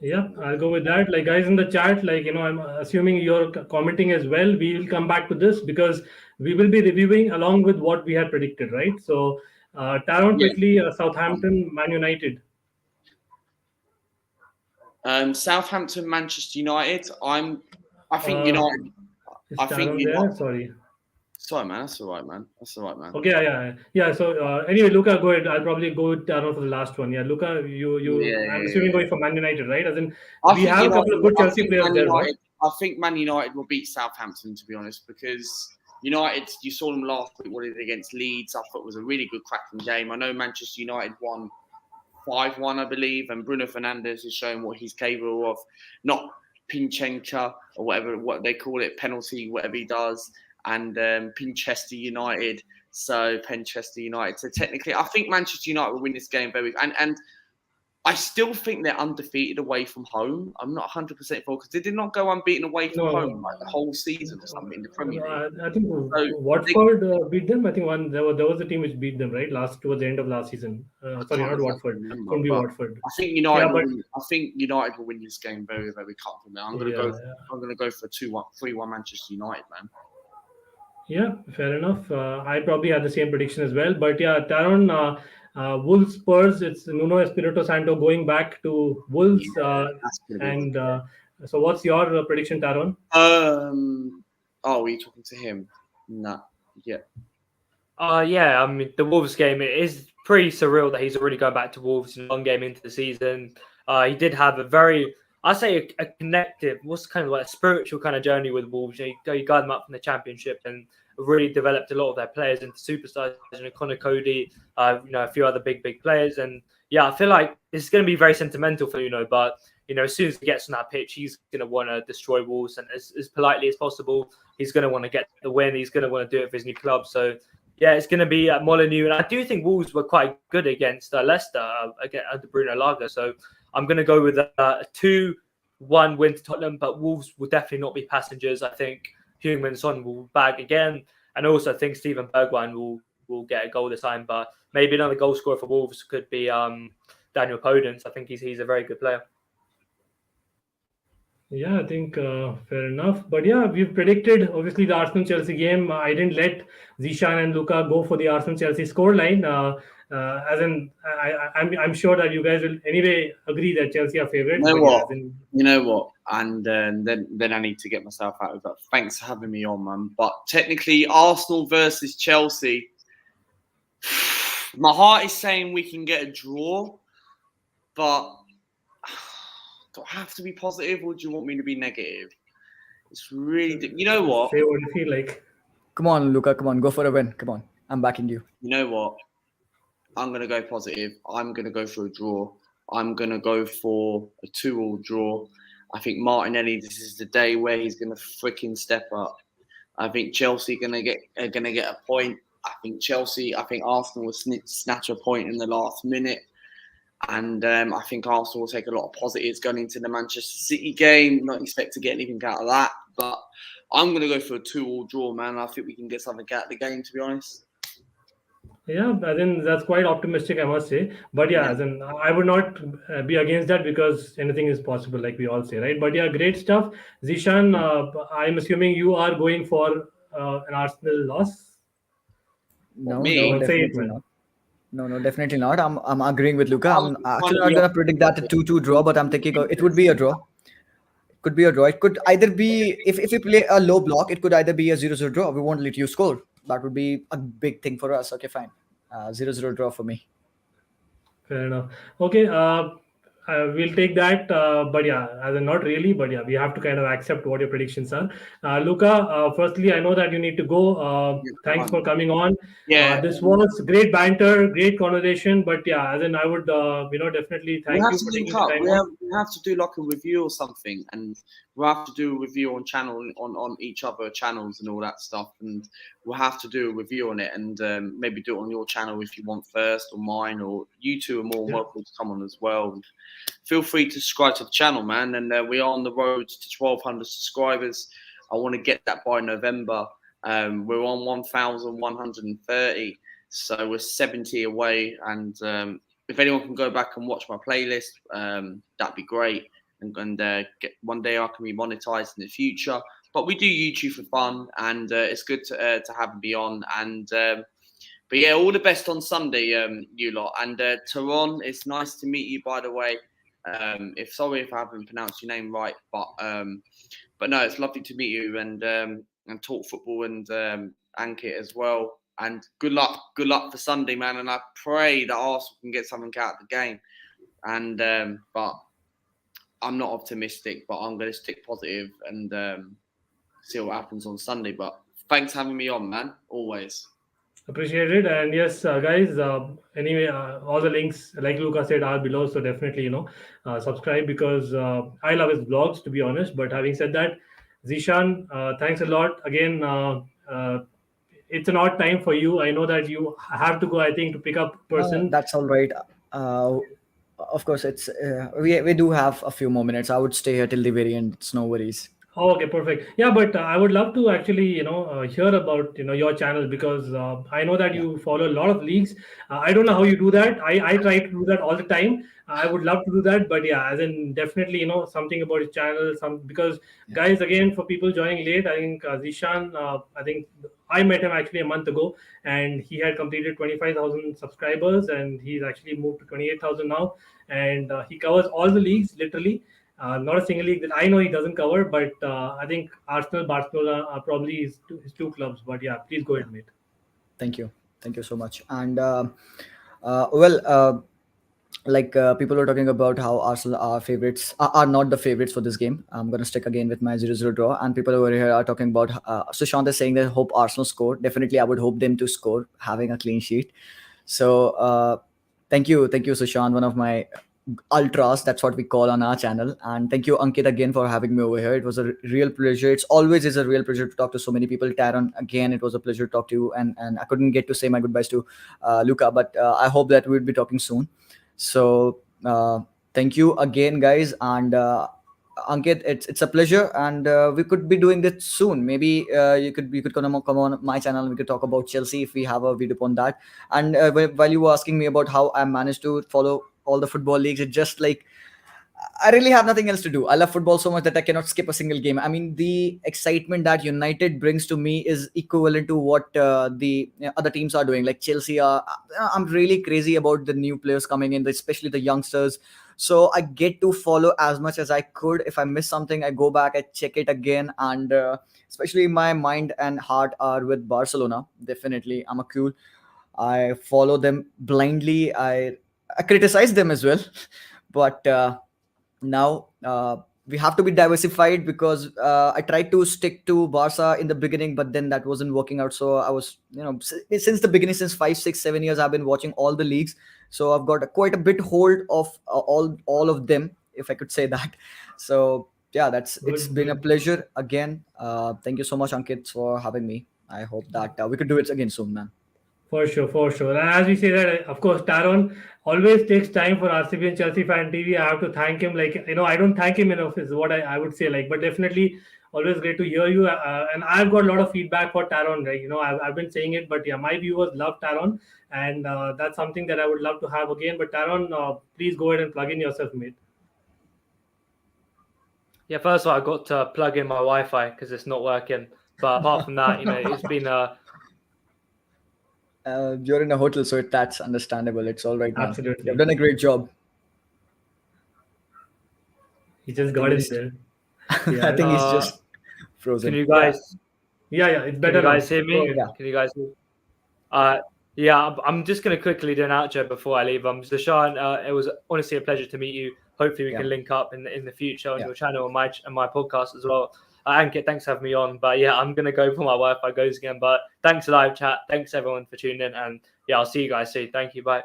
Yeah, I'll go with that. Like guys in the chat, like I'm assuming you're commenting as well. We will come back to this because we will be reviewing along with what we had predicted, right? So, Taron, quickly, Southampton, Man United. Southampton, Manchester United. I'm I think United. Is I think Taron United. there? Sorry. Sorry, man. That's all right, man. That's all right, man. Okay, yeah. So anyway, Luca, go ahead. I'll probably go with Taron for the last one. Yeah, Luca, I'm assuming going for Man United, right? As in, we think have a couple of good Chelsea players there, but I think Man United will beat Southampton, to be honest, because United, you saw them last week, what they did against Leeds. I thought it was a really good cracking game. I know Manchester United won 5-1, I believe, and Bruno Fernandes is showing what he's capable of. Not Pinchenka or what they call it, penalty, whatever he does, and Pinchester United. So technically, I think Manchester United will win this game and I still think they're undefeated away from home. I'm not 100% sure because they did not go unbeaten away from home like the whole season or something in the Premier League. I think Watford beat them. I think there was a team which beat them towards the end of last season. Sorry, not Watford. Couldn't be Watford. I think United. I think United will win this game very, very comfortably. I'm going to go for 2-1, 3-1 Manchester United, man. Yeah, fair enough. I probably had the same prediction as well. But yeah, Taron, Wolves Spurs, it's Nuno Espirito Santo going back to Wolves. So what's your prediction, Taron? Are you talking to him? No. Yeah. Yeah, I mean, the Wolves game, it is pretty surreal that he's already going back to Wolves in one game into the season. He did have a very, I'd say, a connective, what's kind of like a spiritual kind of journey with Wolves. You guide them up from the Championship and really developed a lot of their players into superstars. Kounde, a few other big players. And yeah, I feel like it's going to be very sentimental for but as soon as he gets on that pitch, he's going to want to destroy Wolves, and as politely as possible, he's going to want to get the win. He's going to want to do it for his new club. So yeah, it's going to be at Molineux, and I do think Wolves were quite good against Leicester under Bruno Lage. So I'm going to go with a 2-1 win to Tottenham, but Wolves will definitely not be passengers. I think Heung-min Son will bag again, and also I think Steven Bergwijn will get a goal this time, but maybe another goal scorer for Wolves could be Daniel Podence. I think he's a very good player. Yeah, I think fair enough. But yeah, we've predicted obviously the Arsenal-Chelsea game. I didn't let Zeeshan and Luca go for the Arsenal-Chelsea scoreline. I'm sure that you guys will anyway agree that Chelsea are favourites. You know what? And then I need to get myself out of that. Thanks for having me on, man. But technically, Arsenal versus Chelsea, my heart is saying we can get a draw, but do I have to be positive or do you want me to be negative? It's really, you know what? Say what you feel like. Come on, Luca. Come on, go for a win. Come on, I'm backing you. You know what? I'm going to go positive. I'm going to go for a draw. I'm going to go for a 2-2 draw. I think Martinelli, this is the day where he's going to freaking step up. I think Chelsea going to get a point. I think Arsenal will snatch a point in the last minute. And I think Arsenal will take a lot of positives going into the Manchester City game. Not expect to get anything out of that. But I'm going to go for a 2-2 draw, man. I think we can get something out of the game, to be honest. Yeah, I think that's quite optimistic, I must say. But yeah, then I would not be against that because anything is possible, like we all say, right? But yeah, great stuff. Zeeshan, I'm assuming you are going for an Arsenal loss? No, definitely not. No, definitely not. I'm agreeing with Luca. I'm actually not going to predict that a 2-2 draw, but I'm thinking it would be a draw. It could be a draw. It could either be, if we play a low block, it could either be a 0-0 draw. We won't let you score. That would be a big thing for us. Okay, fine. 0-0 draw for me. Fair enough. Okay, we'll take that. But yeah, not really. But yeah, we have to kind of accept what your predictions are. Luca, firstly, I know that you need to go. Thanks for coming on. Yeah, this was great banter, great conversation. But yeah, I would, definitely thank you for taking the time. We have to do like a review or something, and we'll have to do a review on each other channels and all that stuff, and we'll have to do a review on it, and maybe do it on your channel if you want first, or mine, or you two are more welcome to come on as well. And feel free to subscribe to the channel, man. And we are on the road to 1,200 subscribers. I want to get that by November. We're on 1,130, so we're 70 away. And if anyone can go back and watch my playlist, that'd be great. And get one day I can be monetized in the future. But we do YouTube for fun, and it's good to have me on. And but yeah, all the best on Sunday, you lot. And Taron, it's nice to meet you, by the way. Sorry if I haven't pronounced your name right, but But no, it's lovely to meet you and talk football and Ankit as well. And good luck for Sunday, man. And I pray that Arsenal can get something out of the game. And but I'm not optimistic, but I'm going to stick positive and see what happens on Sunday. But thanks for having me on, man. Always. Appreciate it. And yes, guys, anyway, all the links, like Luca said, are below. So definitely, subscribe because I love his vlogs, to be honest. But having said that, Zeeshan, thanks a lot. Again, it's an odd time for you. I know that you have to go, I think, to pick up person. That's all right. Of course, it's we do have a few more minutes. I would stay here till the very end. It's no worries. Oh, okay, perfect. Yeah, but I would love to actually, hear about, your channel because I know that you follow a lot of leagues. I don't know how you do that. I try to do that all the time. I would love to do that, but yeah, as in definitely, something about his channel, because guys, again, for people joining late, I think Zeeshan, I think I met him actually a month ago, and he had completed 25,000 subscribers, and he's actually moved to 28,000 now, and he covers all the leagues literally. Not a single league that I know he doesn't cover, but I think Arsenal, Barcelona are probably his two clubs. But yeah, please go ahead, mate. Thank you so much. And people were talking about how Arsenal are favorites are not the favorites for this game. I'm gonna stick again with my 0-0 draw. And people over here are talking about Sushant is saying they hope Arsenal score. Definitely, I would hope them to score, having a clean sheet. So thank you, Sushant, one of my ultras, that's what we call on our channel. And thank you, Ankit, again for having me over here. It was a real pleasure. It's always is a real pleasure to talk to so many people. Taron, again, it was a pleasure to talk to you, and I couldn't get to say my goodbyes to Luca, but I hope that we'll be talking soon. So thank you again, guys. And Ankit, it's a pleasure, and we could be doing this soon. Maybe you could come on my channel and we could talk about Chelsea if we have a video upon that. And while you were asking me about how I managed to follow all the football leagues, it's just like I really have nothing else to do. I love football so much that I cannot skip a single game. I mean, the excitement that United brings to me is equivalent to what the other teams are doing. Like Chelsea are, I'm really crazy about the new players coming in, especially the youngsters. So I get to follow as much as I could. If I miss something, I go back, I check it again. And especially my mind and heart are with Barcelona. Definitely, I'm a cool. I follow them blindly. I criticize them as well. But now we have to be diversified because I tried to stick to Barca in the beginning, but then that wasn't working out. So I was, since the beginning, since 5, 6, 7 years, I've been watching all the leagues. So I've got quite a bit hold of all of them, if I could say that. So yeah, it's been a pleasure again. Thank you so much, Ankit, for having me. I hope that we could do it again soon, man. For sure, for sure. And as we say that, of course, Taron always takes time for RCB and Chelsea Fan TV. I have to thank him. I don't thank him enough is what I would say. But definitely always great to hear you. And I've got a lot of feedback for Taron, right? I've been saying it, but yeah, my viewers love Taron. And that's something that I would love to have again. But Taron, please go ahead and plug in yourself, mate. Yeah, first of all, I got to plug in my Wi-Fi because it's not working. But apart from that, it's been you're in a hotel, so that's understandable. It's all right, man. Absolutely. You've done a great job. He just got in there. Yeah, I think he's just frozen. Can you guys? Yeah, it's better. Can you guys hear me? Yeah. Can you guys hear? Yeah, I'm just going to quickly do an outro before I leave. Zeeshan, it was honestly a pleasure to meet you. Hopefully, we can link up in the future on your channel and my podcast as well. Ankit, thanks for having me on. But yeah, I'm going to go for my Wi-Fi goes again. But thanks, live chat. Thanks, everyone, for tuning in. And yeah, I'll see you guys soon. Thank you. Bye.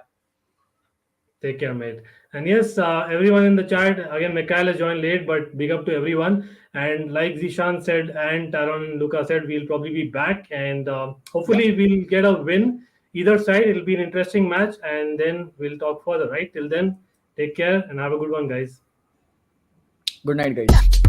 Take care, mate. And yes, everyone in the chat, again, Mikhail has joined late, but big up to everyone. And like Zeeshan said and Taron and Luca said, we'll probably be back. And hopefully we'll get a win. Either side, it'll be an interesting match. And then we'll talk further, right? Till then, take care and have a good one, guys. Good night, guys.